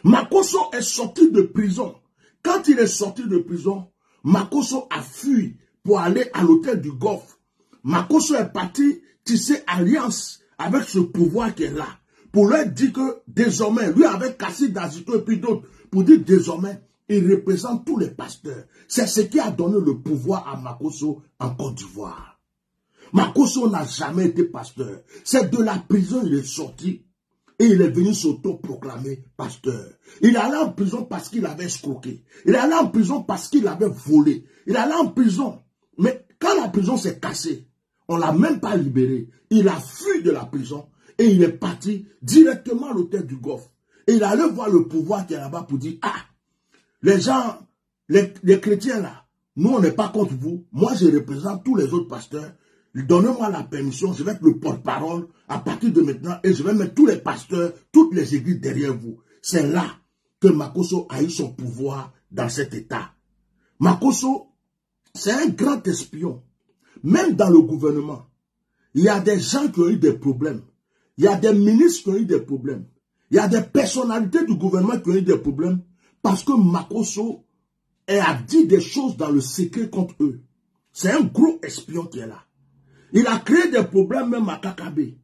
Makoso est sorti de prison. Quand il est sorti de prison, Makoso a fui pour aller à l'hôtel du Golfe. Makoso est parti tisser alliance avec ce pouvoir qui est là. Pour leur dire que désormais, lui avec Kassi Dazito et puis d'autres, pour dire désormais, il représente tous les pasteurs. C'est ce qui a donné le pouvoir à Makoso en Côte d'Ivoire. Makoso n'a jamais été pasteur. C'est de la prison il est sorti et il est venu s'auto-proclamer pasteur. Il est allé en prison parce qu'il avait escroqué. Il est allé en prison parce qu'il avait volé. Il est allé en prison. Mais quand la prison s'est cassée, On ne l'a même pas libéré. Il a fui de la prison et il est parti directement à l'hôtel du Golfe. Et il allait voir le pouvoir qui est là-bas pour dire, ah, les gens, les chrétiens là, nous on n'est pas contre vous. Moi je représente tous les autres pasteurs. Donnez-moi la permission, je vais être le porte-parole à partir de maintenant et je vais mettre tous les pasteurs, toutes les églises derrière vous. C'est là que Makosso a eu son pouvoir dans cet état. Makosso, c'est un grand espion. Même dans le gouvernement, il y a des gens qui ont eu des problèmes. Il y a des ministres qui ont eu des problèmes. Il y a des personnalités du gouvernement qui ont eu des problèmes parce que Makosso a dit des choses dans le secret contre eux. C'est un gros espion qui est là. Il a créé des problèmes même à Kakabe.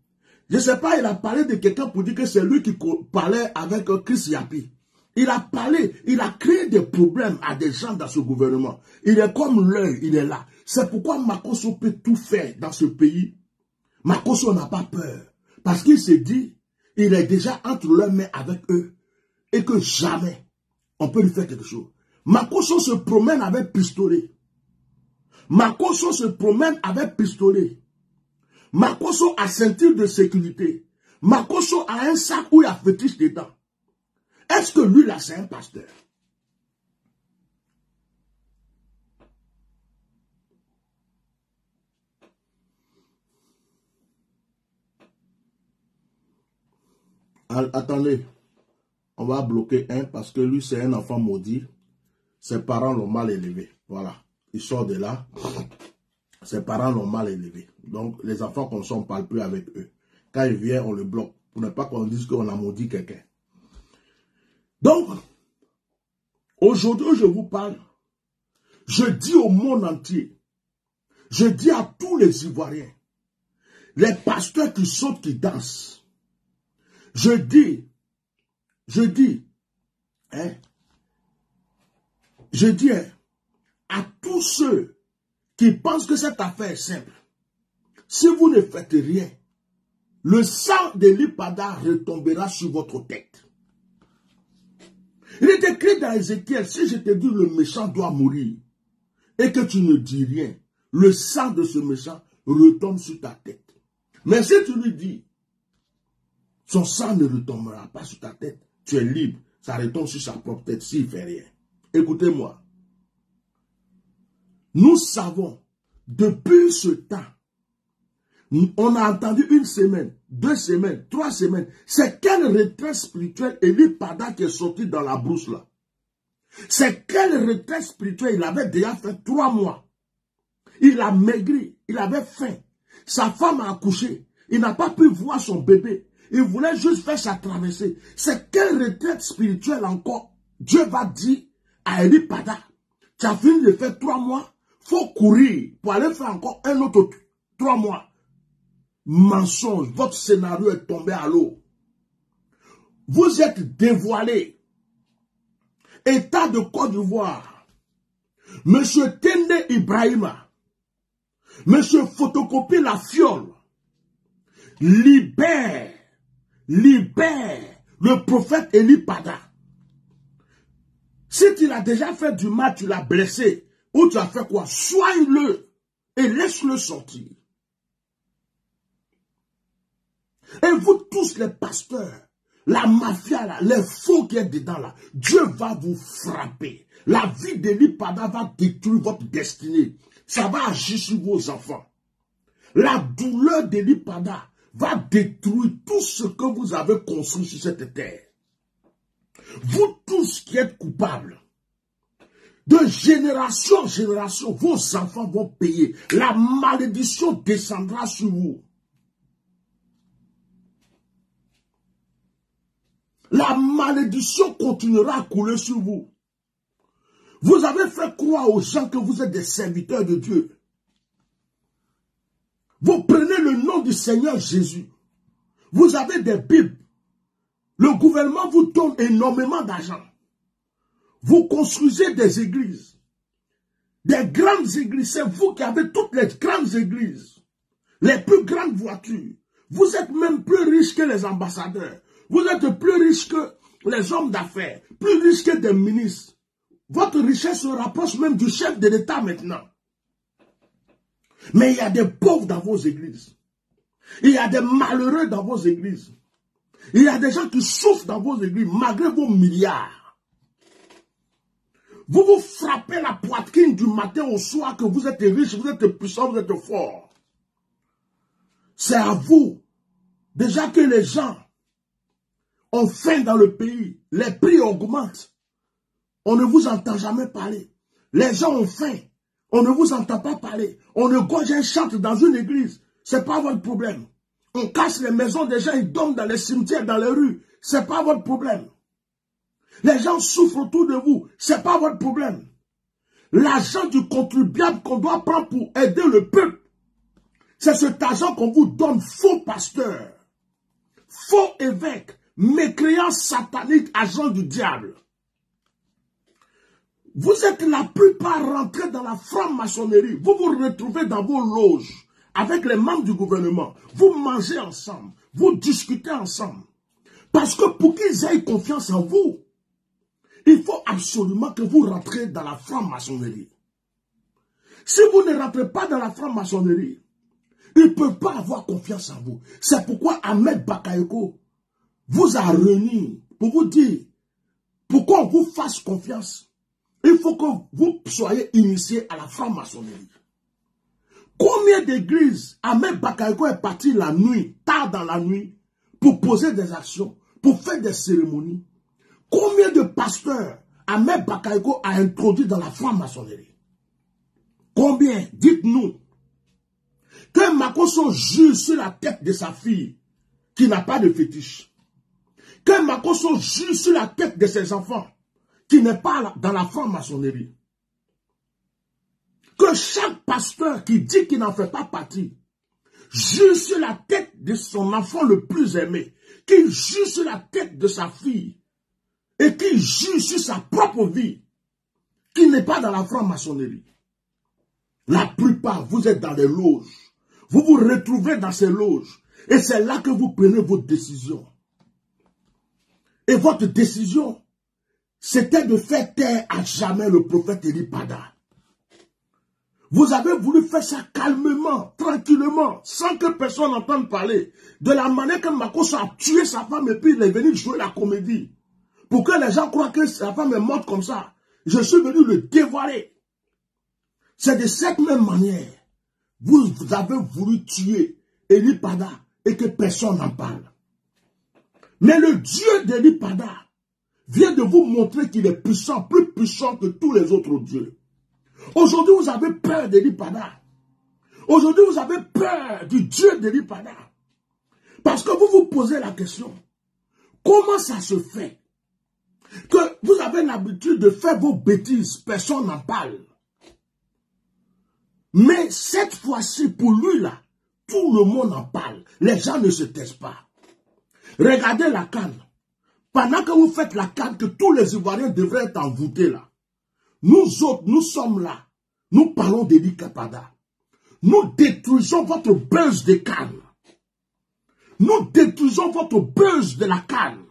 Je ne sais pas, il a parlé de quelqu'un pour dire que c'est lui qui parlait avec Chris Yapi. Il a parlé, il a créé des problèmes à des gens dans ce gouvernement. Il est comme l'œil, il est là. C'est pourquoi Makosso peut tout faire dans ce pays. Makosso n'a pas peur. Parce qu'il s'est dit, il est déjà entre leurs mains avec eux. Et que jamais on peut lui faire quelque chose. Makosso se promène avec pistolet. Makosso se promène avec pistolet. Makosso a ceinture de sécurité. Makosso a un sac où il y a fétiche dedans. Est-ce que lui là c'est un pasteur? Attendez, on va bloquer un parce que lui c'est un enfant maudit. Ses parents l'ont mal élevé. Voilà, il sort de là. Ses parents l'ont mal élevé. Donc les enfants qu'on ne parle plus avec eux. Quand il vient, on le bloque. Pour ne pas qu'on dise qu'on a maudit quelqu'un. Donc, aujourd'hui je vous parle. Je dis au monde entier. Je dis à tous les Ivoiriens. Les pasteurs qui sautent, qui dansent. Je dis, à tous ceux qui pensent que cette affaire est simple, si vous ne faites rien, le sang de l'Ipada retombera sur votre tête. Il est écrit dans Ézéchiel, si je te dis le méchant doit mourir, et que tu ne dis rien, le sang de ce méchant retombe sur ta tête. Mais si tu lui dis, son sang ne retombera pas sur ta tête. Tu es libre. Ça retombe sur sa propre tête s'il ne fait rien. Écoutez-moi. Nous savons, depuis ce temps, on a entendu 1 semaine, 2 semaines, 3 semaines. C'est quelle retraite spirituelle Elipada qui est sorti dans la brousse là? C'est quelle retraite spirituelle? Il avait déjà fait 3 mois. Il a maigri. Il avait faim. Sa femme a accouché. Il n'a pas pu voir son bébé. Il voulait juste faire sa traversée. C'est quelle retraite spirituelle encore Dieu va dire à Elipada? Tu as fini de faire 3 mois, faut courir pour aller faire encore un autre 3 mois. Mensonge, votre scénario est tombé à l'eau. Vous êtes dévoilé. État de Côte d'Ivoire. Monsieur Tende Ibrahima. Monsieur Photocopie la fiole. Libère le prophète Elipada. Si tu l'as déjà fait du mal, tu l'as blessé, ou tu as fait quoi? Soigne-le et laisse-le sortir. Et vous tous les pasteurs, la mafia là, les faux qui est dedans là, Dieu va vous frapper. La vie d'Elipada va détruire votre destinée. Ça va agir sur vos enfants. La douleur d'Elipada va détruire tout ce que vous avez construit sur cette terre. Vous tous qui êtes coupables, de génération en génération, vos enfants vont payer. La malédiction descendra sur vous. La malédiction continuera à couler sur vous. Vous avez fait croire aux gens que vous êtes des serviteurs de Dieu. Vous prenez le nom du Seigneur Jésus. Vous avez des Bibles. Le gouvernement vous donne énormément d'argent. Vous construisez des églises. Des grandes églises. C'est vous qui avez toutes les grandes églises. Les plus grandes voitures. Vous êtes même plus riches que les ambassadeurs. Vous êtes plus riches que les hommes d'affaires. Plus riches que des ministres. Votre richesse se rapproche même du chef de l'État maintenant. Mais il y a des pauvres dans vos églises. Il y a des malheureux dans vos églises. Il y a des gens qui souffrent dans vos églises malgré vos milliards. Vous vous frappez la poitrine du matin au soir que vous êtes riche, vous êtes puissant, vous êtes fort. C'est à vous. Déjà que les gens ont faim dans le pays, les prix augmentent. On ne vous entend jamais parler. Les gens ont faim. On ne vous entend pas parler. On ne gorge un chante dans une église. C'est pas votre problème. On casse les maisons des gens, ils dorment dans les cimetières, dans les rues. C'est pas votre problème. Les gens souffrent autour de vous. C'est pas votre problème. L'argent du contribuable qu'on doit prendre pour aider le peuple, c'est cet argent qu'on vous donne, faux pasteurs, faux évêques, mécréants sataniques, agents du diable. Vous êtes la plupart rentrés dans la franc-maçonnerie. Vous vous retrouvez dans vos loges avec les membres du gouvernement. Vous mangez ensemble. Vous discutez ensemble. Parce que pour qu'ils aient confiance en vous, il faut absolument que vous rentrez dans la franc-maçonnerie. Si vous ne rentrez pas dans la franc-maçonnerie, ils ne peuvent pas avoir confiance en vous. C'est pourquoi Ahmed Bakayoko vous a réuni pour vous dire pourquoi on vous fasse confiance. Il faut que vous soyez initiés à la franc-maçonnerie. Combien d'églises Ahmed Bakayoko est parti la nuit, tard dans la nuit, pour poser des actions, pour faire des cérémonies? Combien de pasteurs Ahmed Bakayoko a introduit dans la franc-maçonnerie? Combien? Dites-nous. Que Makosso juge sur la tête de sa fille qui n'a pas de fétiche. Que Makosso juge sur la tête de ses enfants qui n'est pas dans la franc-maçonnerie. Que chaque pasteur qui dit qu'il n'en fait pas partie juge sur la tête de son enfant le plus aimé, qu'il juge sur la tête de sa fille et qu'il juge sur sa propre vie qui n'est pas dans la franc-maçonnerie. La plupart, vous êtes dans les loges. Vous vous retrouvez dans ces loges. Et c'est là que vous prenez votre décision. Et votre décision, c'était de faire taire à jamais le prophète Eli Pada. Vous avez voulu faire ça calmement, tranquillement, sans que personne n'entende parler. De la manière que Makosso a tué sa femme et puis il est venu jouer la comédie. Pour que les gens croient que sa femme est morte comme ça. Je suis venu le dévoiler. C'est de cette même manière. Vous avez voulu tuer Eli Pada et que personne n'en parle. Mais le Dieu d'Eli Pada vient de vous montrer qu'il est puissant, plus puissant que tous les autres dieux. Aujourd'hui, vous avez peur d'Eli Pada. Aujourd'hui, vous avez peur du Dieu d'Eli Pada. Parce que vous vous posez la question, comment ça se fait que vous avez l'habitude de faire vos bêtises, personne n'en parle. Mais cette fois-ci, pour lui là, tout le monde en parle. Les gens ne se taisent pas. Regardez la canne. Pendant que vous faites la canne, que tous les Ivoiriens devraient être envoûtés là. Nous autres, nous sommes là. Nous parlons d'Eli Pada. Nous détruisons votre buzz de canne. Nous détruisons votre buzz de la canne.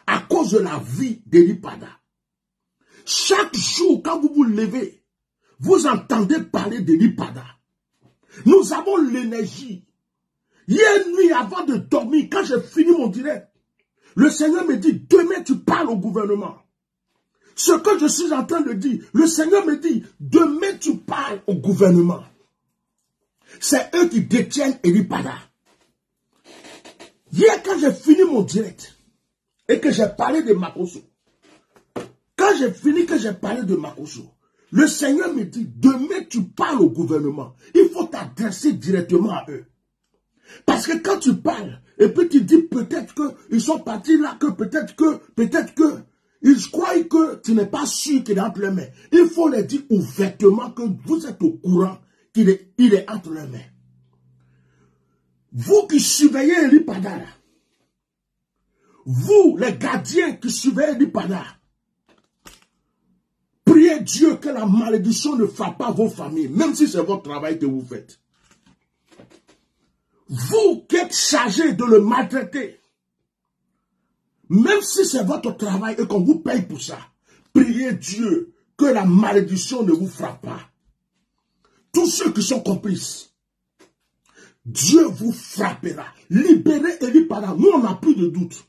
À cause de la vie d'Eli Pada. Chaque jour, quand vous vous levez, vous entendez parler d'Eli Pada. Nous avons l'énergie. Hier nuit, avant de dormir, quand j'ai fini mon direct, le Seigneur me dit, demain tu parles au gouvernement. Ce que je suis en train de dire, le Seigneur me dit, demain tu parles au gouvernement. C'est eux qui détiennent Eli Pada. Hier, quand j'ai fini mon direct, et que j'ai parlé de Makosso, quand j'ai fini que j'ai parlé de Makosso, le Seigneur me dit, demain tu parles au gouvernement. Il faut t'adresser directement à eux. Parce que quand tu parles, et puis tu dis peut-être qu'ils sont partis là, que peut-être que, ils croient que tu n'es pas sûr qu'il est entre les mains. Il faut leur dire ouvertement que vous êtes au courant qu'il est entre les mains. Vous qui surveillez Eli Pada là, vous les gardiens qui surveillez Eli Pada, priez Dieu que la malédiction ne frappe pas vos familles, même si c'est votre travail que vous faites. Vous qui êtes chargé de le maltraiter, même si c'est votre travail et qu'on vous paye pour ça, priez Dieu que la malédiction ne vous frappe pas. tous ceux qui sont complices, Dieu vous frappera. Libérez Élie Pada. Nous, on n'a plus de doute.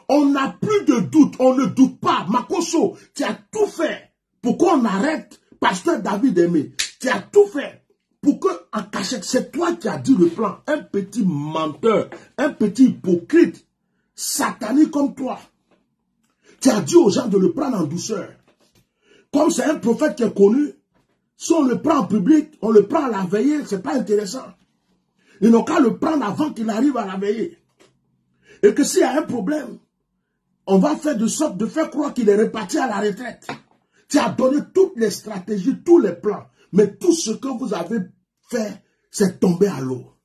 On n'a plus de doute. On ne doute pas. Makoso, tu as tout fait pour qu'on arrête Pasteur David Aimé. Tu as tout fait pour que, en cachette, c'est toi qui as dit le plan. Un petit menteur, un petit hypocrite, satanique comme toi. Tu as dit aux gens de le prendre en douceur. Comme c'est un prophète qui est connu, si on le prend en public, on le prend à la veillée, c'est pas intéressant. Ils n'ont qu'à le prendre avant qu'il arrive à la veillée. Et que s'il y a un problème, on va faire de sorte de faire croire qu'il est réparti à la retraite. Tu as donné toutes les stratégies, tous les plans. Mais tout ce que vous avez fait, c'est tombé à l'eau.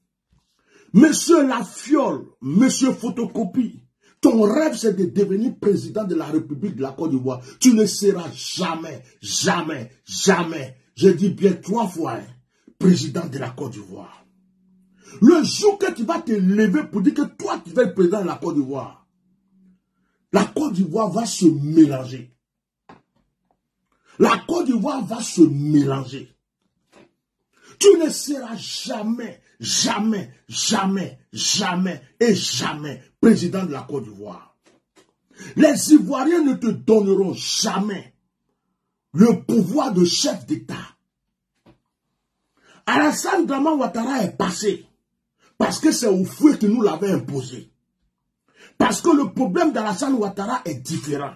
Monsieur la fiole, monsieur photocopie, ton rêve c'est de devenir président de la République de la Côte d'Ivoire. Tu ne seras jamais, jamais, jamais, je dis bien 3 fois, président de la Côte d'Ivoire. Le jour que tu vas te lever pour dire que toi, tu vas être président de la Côte d'Ivoire, la Côte d'Ivoire va se mélanger. La Côte d'Ivoire va se mélanger. Tu ne seras jamais, jamais, jamais, jamais et jamais président de la Côte d'Ivoire. Les Ivoiriens ne te donneront jamais le pouvoir de chef d'État. Alassane Dramane Ouattara est passé. Parce que c'est Houphouët qui nous l'avait imposé. Parce que le problème d'Alassane Ouattara est différent.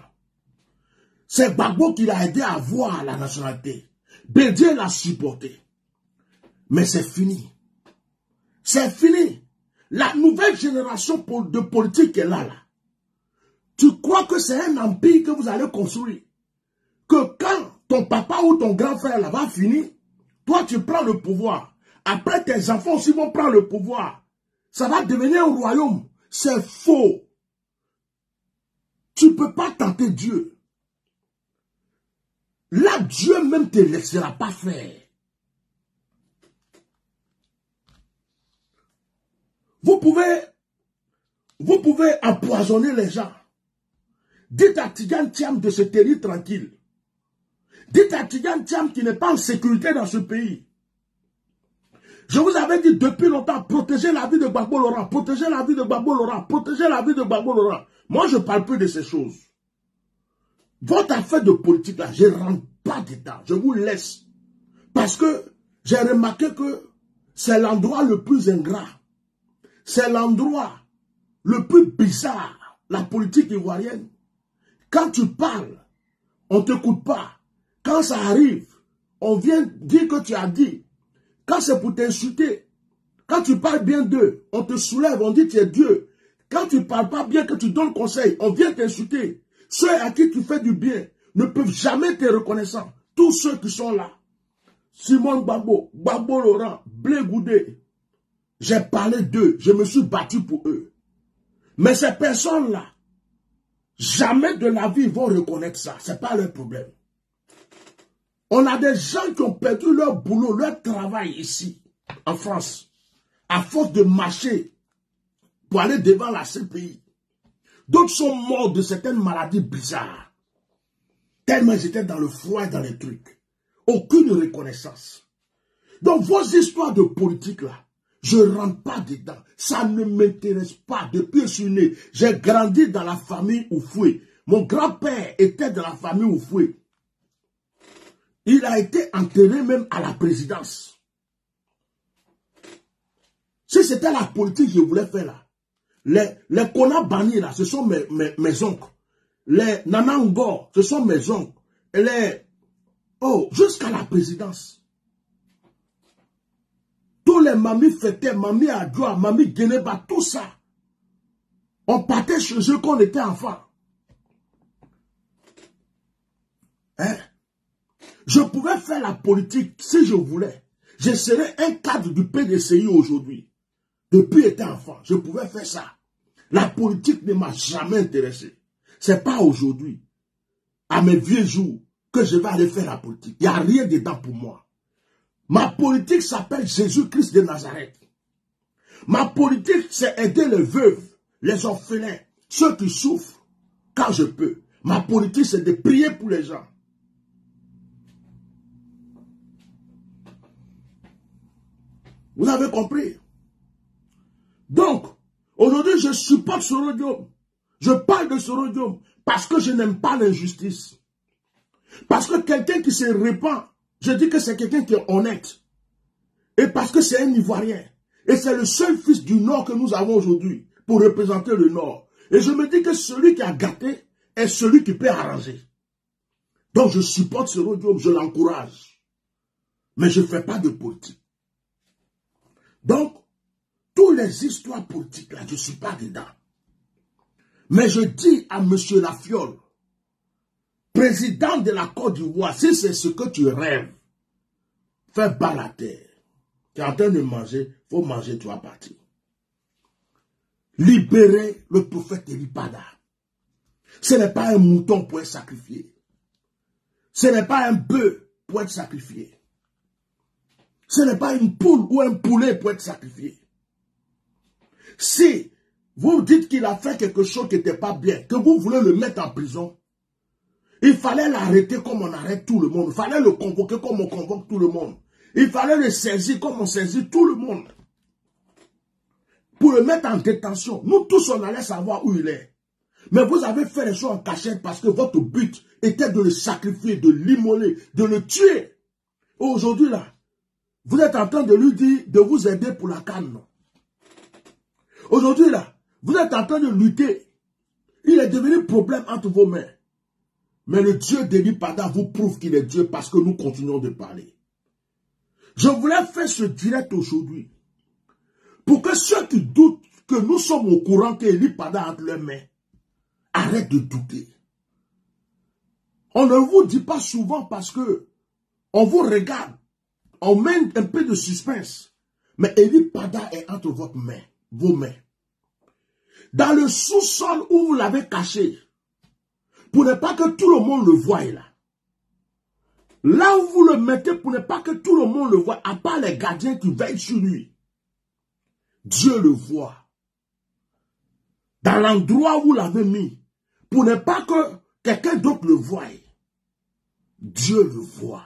C'est Gbagbo qui l'a aidé à avoir la nationalité. Bédié l'a supporté. Mais c'est fini. C'est fini. La nouvelle génération de politique est là. Tu crois que c'est un empire que vous allez construire? Que quand ton papa ou ton grand frère là va finir, toi tu prends le pouvoir. Après, tes enfants aussi vont prendre le pouvoir. Ça va devenir un royaume. C'est faux. Tu ne peux pas tenter Dieu. Là, Dieu même ne te laissera pas faire. Vous pouvez empoisonner les gens. Dites à Tidjane Thiam de se tenir tranquille. Dites à Tidjane Thiam qui n'est pas en sécurité dans ce pays. Je vous avais dit depuis longtemps, protégez la vie de Gbagbo Laurent, protégez la vie de Gbagbo Laurent, protégez la vie de Gbagbo Laurent. Moi, je ne parle plus de ces choses. Votre affaire de politique, là, je ne rentre pas dedans. Je vous laisse. Parce que j'ai remarqué que c'est l'endroit le plus ingrat. C'est l'endroit le plus bizarre, la politique ivoirienne. Quand tu parles, on ne t'écoute pas. Quand ça arrive, on vient dire que tu as dit. Quand c'est pour t'insulter, quand tu parles bien d'eux, on te soulève, on dit que tu es Dieu. Quand tu ne parles pas bien, que tu donnes conseil, on vient t'insulter. Ceux à qui tu fais du bien ne peuvent jamais être reconnaissants. Tous ceux qui sont là, Simon Gbagbo, Gbagbo Laurent, Blé Goudé, j'ai parlé d'eux, je me suis battu pour eux. Mais ces personnes-là, jamais de la vie vont reconnaître ça. Ce n'est pas leur problème. On a des gens qui ont perdu leur boulot, leur travail ici, en France, à force de marcher pour aller devant la CPI. D'autres sont morts de certaines maladies bizarres. Tellement ils étaient dans le froid et dans les trucs. Aucune reconnaissance. Donc vos histoires de politique là, je ne rentre pas dedans. Ça ne m'intéresse pas. Depuis que je suis né, j'ai grandi dans la famille Houphouët. Mon grand-père était dans la famille Houphouët. Il a été enterré même à la présidence. Si c'était la politique que je voulais faire là, les Kona Bani là, ce sont mes oncles. Les Nana Ngor, ce sont mes oncles. Jusqu'à la présidence. Tous les mamies fêtaient, mamie Adjoa, mamie Geneba, tout ça. On partait chez eux quand on était enfant. Hein? Je pouvais faire la politique si je voulais. Je serais un cadre du PDCI aujourd'hui. Depuis que j'étais enfant, je pouvais faire ça. La politique ne m'a jamais intéressé. C'est pas aujourd'hui, à mes vieux jours, que je vais aller faire la politique. Il n'y a rien dedans pour moi. Ma politique s'appelle Jésus-Christ de Nazareth. Ma politique, c'est aider les veuves, les orphelins, ceux qui souffrent, quand je peux. Ma politique, c'est de prier pour les gens. Vous avez compris? Donc, aujourd'hui, je supporte ce rhodium. Je parle de ce rhodium parce que je n'aime pas l'injustice. Parce que quelqu'un qui se répand, je dis que c'est quelqu'un qui est honnête. Et parce que c'est un Ivoirien. Et c'est le seul fils du Nord que nous avons aujourd'hui pour représenter le Nord. Et je me dis que celui qui a gâté est celui qui peut arranger. Donc je supporte ce rhodium, je l'encourage. Mais je ne fais pas de politique. Donc, toutes les histoires politiques là, je ne suis pas dedans. Mais je dis à M. Lafiole, président de la Côte d'Ivoire, si c'est ce que tu rêves, fais bas la terre. Tu es en train de manger, il faut manger, tu vas partir. Libérer le prophète Elipada. Ce n'est pas un mouton pour être sacrifié. Ce n'est pas un bœuf pour être sacrifié. Ce n'est pas une poule ou un poulet pour être sacrifié. Si vous dites qu'il a fait quelque chose qui n'était pas bien, que vous voulez le mettre en prison, il fallait l'arrêter comme on arrête tout le monde. Il fallait le convoquer comme on convoque tout le monde. Il fallait le saisir comme on saisit tout le monde. Pour le mettre en détention. Nous tous, on allait savoir où il est. Mais vous avez fait les choses en cachette parce que votre but était de le sacrifier, de l'immoler, de le tuer. Aujourd'hui, là, vous êtes en train de lui dire de vous aider pour la canne. Aujourd'hui, là, vous êtes en train de lutter. Il est devenu problème entre vos mains. Mais le Dieu d'Elipada vous prouve qu'il est Dieu parce que nous continuons de parler. Je voulais faire ce direct aujourd'hui pour que ceux qui doutent que nous sommes au courant qu'Elipada entre leurs mains arrêtent de douter. On ne vous dit pas souvent parce que on vous regarde, on met un peu de suspense. Mais Elipada est entre votre main, vos mains. Dans le sous-sol où vous l'avez caché, pour ne pas que tout le monde le voie là. Là où vous le mettez pour ne pas que tout le monde le voie, à part les gardiens qui veillent sur lui. Dieu le voit. Dans l'endroit où vous l'avez mis, pour ne pas que quelqu'un d'autre le voie. Dieu le voit.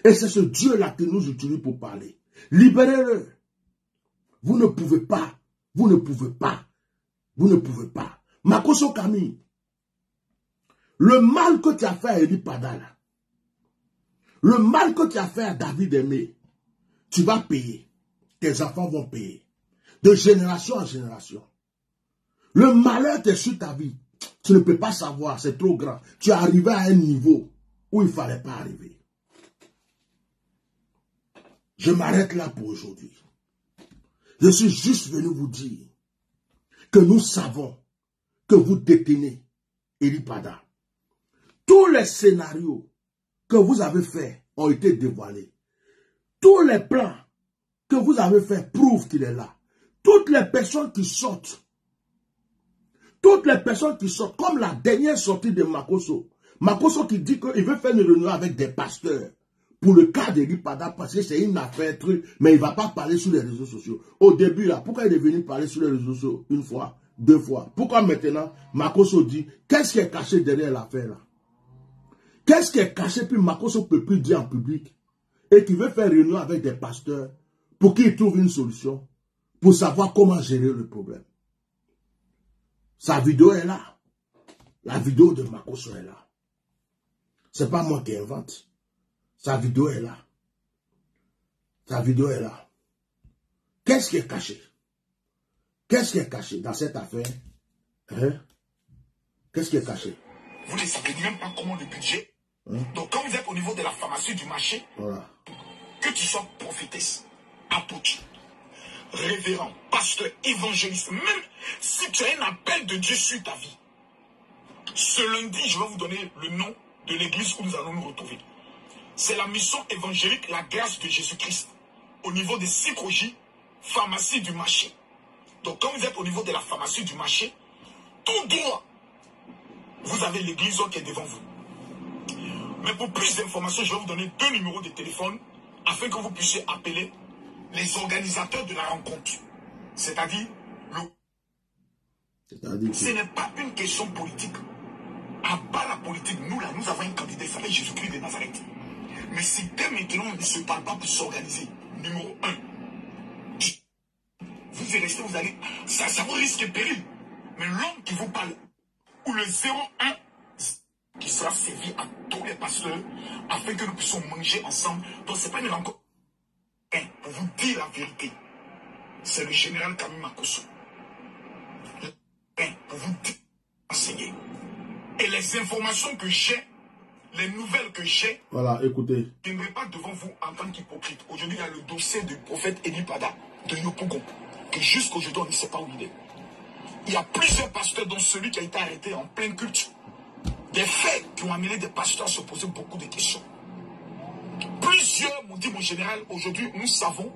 Et c'est ce Dieu-là que nous utilisons pour parler. Libérez-le. Vous ne pouvez pas. Vous ne pouvez pas. Vous ne pouvez pas. Makoso Camille. Le mal que tu as fait à Elipada, le mal que tu as fait à David Aimé, tu vas payer. Tes enfants vont payer. De génération en génération. Le malheur est sur ta vie. Tu ne peux pas savoir, c'est trop grand. Tu es arrivé à un niveau où il ne fallait pas arriver. Je m'arrête là pour aujourd'hui. Je suis juste venu vous dire que nous savons que vous détenez Elipada. Tous les scénarios que vous avez faits ont été dévoilés. Tous les plans que vous avez faits prouvent qu'il est là. Toutes les personnes qui sortent, comme la dernière sortie de Makoso. Makoso qui dit qu'il veut faire une réunion avec des pasteurs pour le cas d'Elipada parce que c'est une affaire truc, mais il ne va pas parler sur les réseaux sociaux. Au début, là, pourquoi il est venu parler sur les réseaux sociaux une fois, deux fois? Pourquoi maintenant, Makoso dit, qu'est-ce qui est caché derrière l'affaire là? Qu'est-ce qui est caché, puis Makoso ne peut plus dire en public, et qui veut faire réunion avec des pasteurs pour qu'ils trouvent une solution, pour savoir comment gérer le problème. Sa vidéo est là. La vidéo de Makoso est là. Ce n'est pas moi qui invente. Sa vidéo est là. Sa vidéo est là. Qu'est-ce qui est caché? Qu'est-ce qui est caché dans cette affaire? Hein? Qu'est-ce qui est caché? Vous ne savez même pas comment le budget. Donc quand vous êtes au niveau de la pharmacie du marché, Voilà. que tu sois prophétesse, apôtre, révérend, pasteur, évangéliste, même si tu as un appel de Dieu sur ta vie, ce lundi, je vais vous donner le nom de l'église où nous allons nous retrouver. C'est la mission évangélique, la grâce de Jésus-Christ, au niveau des Sikoji, pharmacie du marché. Donc quand vous êtes au niveau de la pharmacie du marché, tout droit, vous avez l'église qui est devant vous. Mais pour plus d'informations, je vais vous donner 2 numéros de téléphone afin que vous puissiez appeler les organisateurs de la rencontre. C'est-à-dire, ce n'est pas une question politique. À part la politique, nous là, nous avons un candidat, il s'appelle Jésus-Christ de Nazareth. Mais si dès maintenant, il ne se parle pas pour s'organiser, numéro 1, vous allez, ça vous risque péril. Mais l'homme qui vous parle, ou le 01 qui sera servi à tous les pasteurs, afin que nous puissions manger ensemble. Donc c'est pas une rencontre. Pour vous dire la vérité, c'est le général Camille Makosso. Pour vous dire, enseigner. Et les informations que j'ai, les nouvelles que j'ai, voilà, écoutez. Je ne vais pas devant vous en tant qu'hypocrite. Aujourd'hui, il y a le dossier du prophète Eli Pada de Yopougon, que jusqu'aujourd'hui, on ne sait pas où il est. Il y a plusieurs pasteurs, dont celui qui a été arrêté en plein culte. Des faits qui ont amené des pasteurs à se poser beaucoup de questions. Plusieurs m'ont dit, mon général, aujourd'hui, nous savons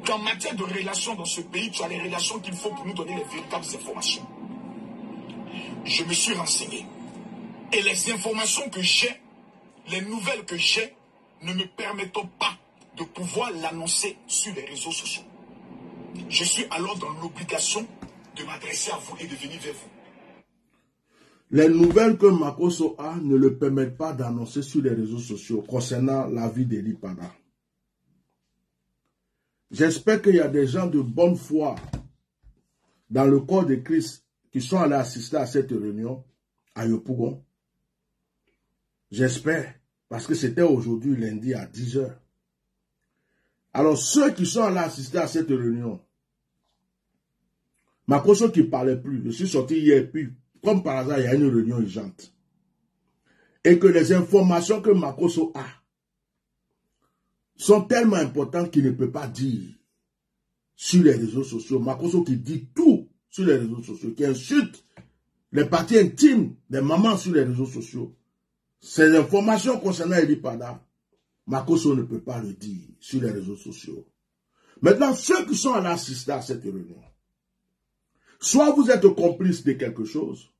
qu'en matière de relations dans ce pays, tu as les relations qu'il faut pour nous donner les véritables informations. Je me suis renseigné. Et les informations que j'ai, les nouvelles que j'ai, ne me permettent pas de pouvoir l'annoncer sur les réseaux sociaux. Je suis alors dans l'obligation de m'adresser à vous et de venir vers vous. Les nouvelles que Makosso a ne le permettent pas d'annoncer sur les réseaux sociaux concernant la vie d'Eli Pada. J'espère qu'il y a des gens de bonne foi dans le corps de Christ qui sont allés assister à cette réunion à Yopougon. J'espère, parce que c'était aujourd'hui lundi à 10 h. Alors ceux qui sont allés assister à cette réunion, Makosso qui ne parlait plus, je suis sorti hier, puis comme par hasard, il y a une réunion urgente. Et que les informations que Makosso a sont tellement importantes qu'il ne peut pas dire sur les réseaux sociaux. Makosso qui dit tout sur les réseaux sociaux, qui insulte les parties intimes des mamans sur les réseaux sociaux. Ces informations concernant Eli Pada, Makosso ne peut pas le dire sur les réseaux sociaux. Maintenant, ceux qui sont allés assister à cette réunion, soit vous êtes complice de quelque chose,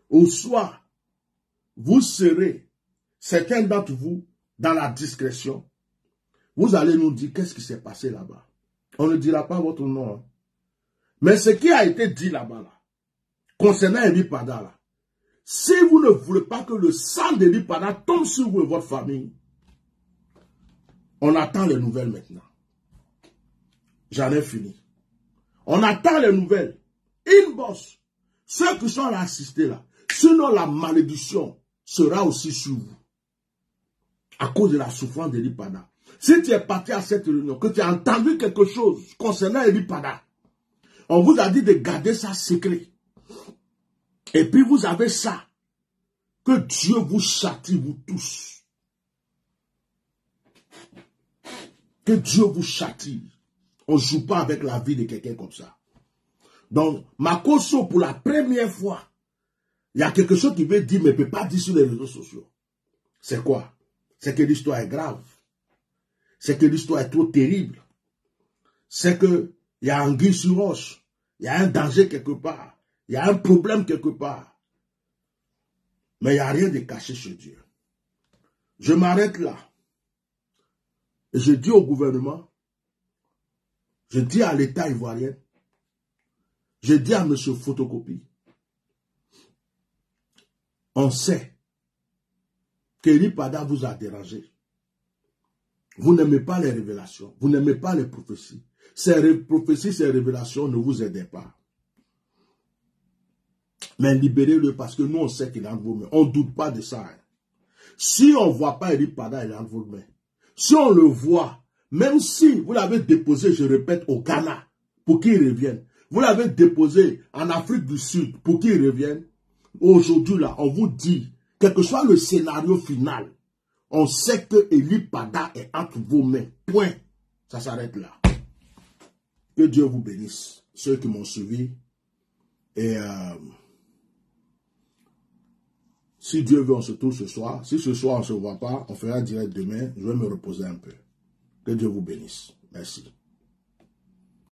ou soit vous serez, certains d'entre vous, dans la discrétion. Vous allez nous dire qu'est-ce qui s'est passé là-bas. On ne dira pas votre nom. Hein. Mais ce qui a été dit là-bas, là, concernant Eli Pada, là, si vous ne voulez pas que le sang d'Eli Pada tombe sur vous et votre famille, on attend les nouvelles maintenant. J'en ai fini. On attend les nouvelles. Inbox. Ceux qui sont allés assister là. Sinon, la malédiction sera aussi sur vous. À cause de la souffrance d'Eli Pada. Si tu es parti à cette réunion, que tu as entendu quelque chose concernant Eli Pada, on vous a dit de garder ça secret. Et puis vous avez ça. Que Dieu vous châtie, vous tous. Que Dieu vous châtie. On ne joue pas avec la vie de quelqu'un comme ça. Donc, Makosso, pour la première fois, il y a quelque chose qui veut dire, mais ne peut pas dire sur les réseaux sociaux. C'est quoi? C'est que l'histoire est grave. C'est que l'histoire est trop terrible. C'est qu'il y a anguille sur roche. Il y a un danger quelque part. Il y a un problème quelque part. Mais il n'y a rien de caché chez Dieu. Je m'arrête là. Et je dis au gouvernement, je dis à l'État ivoirien, je dis à M. Photocopie, on sait qu'Eli Pada vous a dérangé. Vous n'aimez pas les révélations, vous n'aimez pas les prophéties. Ces prophéties, ces révélations ne vous aident pas. Mais libérez-le parce que nous, on sait qu'il est entre vos mains. On ne doute pas de ça. Hein. Si on ne voit pas Eli Pada, il est entre vos mains. Si on le voit, même si vous l'avez déposé, je répète, au Ghana, pour qu'il revienne. Vous l'avez déposé en Afrique du Sud, pour qu'il revienne. Aujourd'hui, là, on vous dit, quel que soit le scénario final, on sait que Eli Pada est entre vos mains. Point. Ça s'arrête là. Que Dieu vous bénisse. Ceux qui m'ont suivi. Et si Dieu veut, on se trouve ce soir. Si ce soir, on ne se voit pas, on fera direct demain. Je vais me reposer un peu. Que Dieu vous bénisse. Merci.